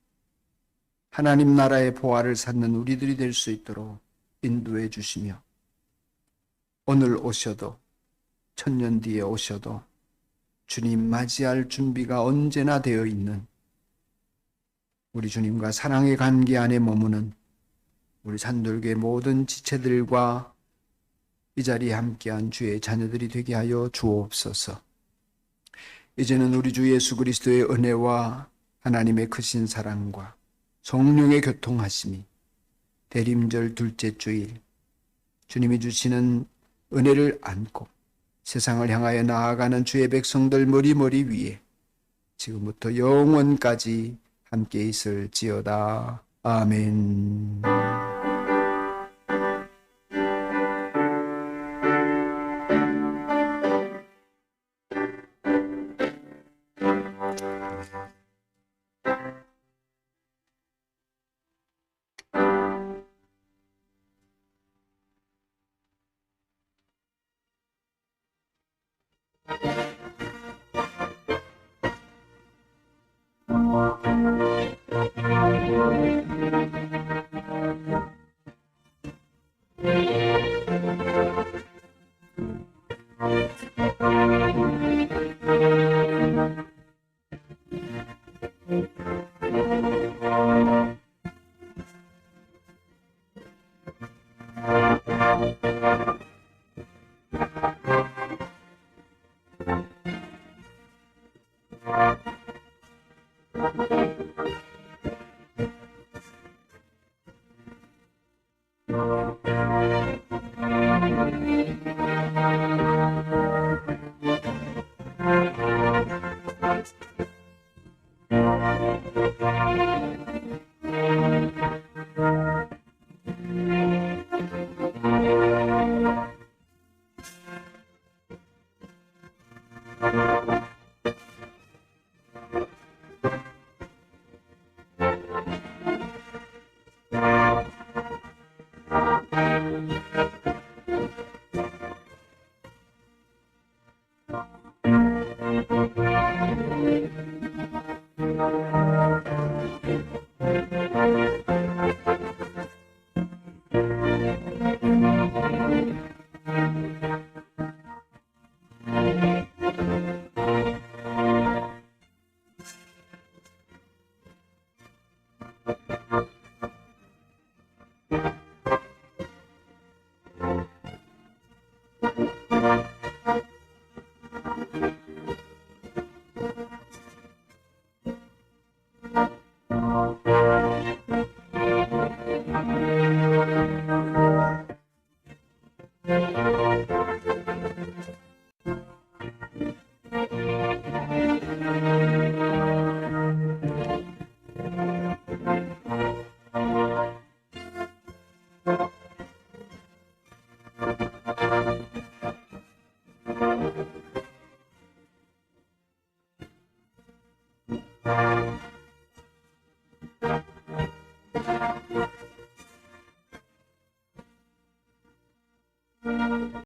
하나님 나라의 보화를 찾는 우리들이 될 수 있도록 인도해 주시며 오늘 오셔도 천년 뒤에 오셔도 주님 맞이할 준비가 언제나 되어 있는 우리 주님과 사랑의 관계 안에 머무는 우리 산돌교의 모든 지체들과 이 자리에 함께한 주의 자녀들이 되게 하여 주옵소서. 이제는 우리 주 예수 그리스도의 은혜와 하나님의 크신 사랑과 성령의 교통하심이 대림절 둘째 주일 주님이 주시는 은혜를 안고 세상을 향하여 나아가는 주의 백성들 머리 위에 지금부터 영원까지 함께 있을지어다. 아멘.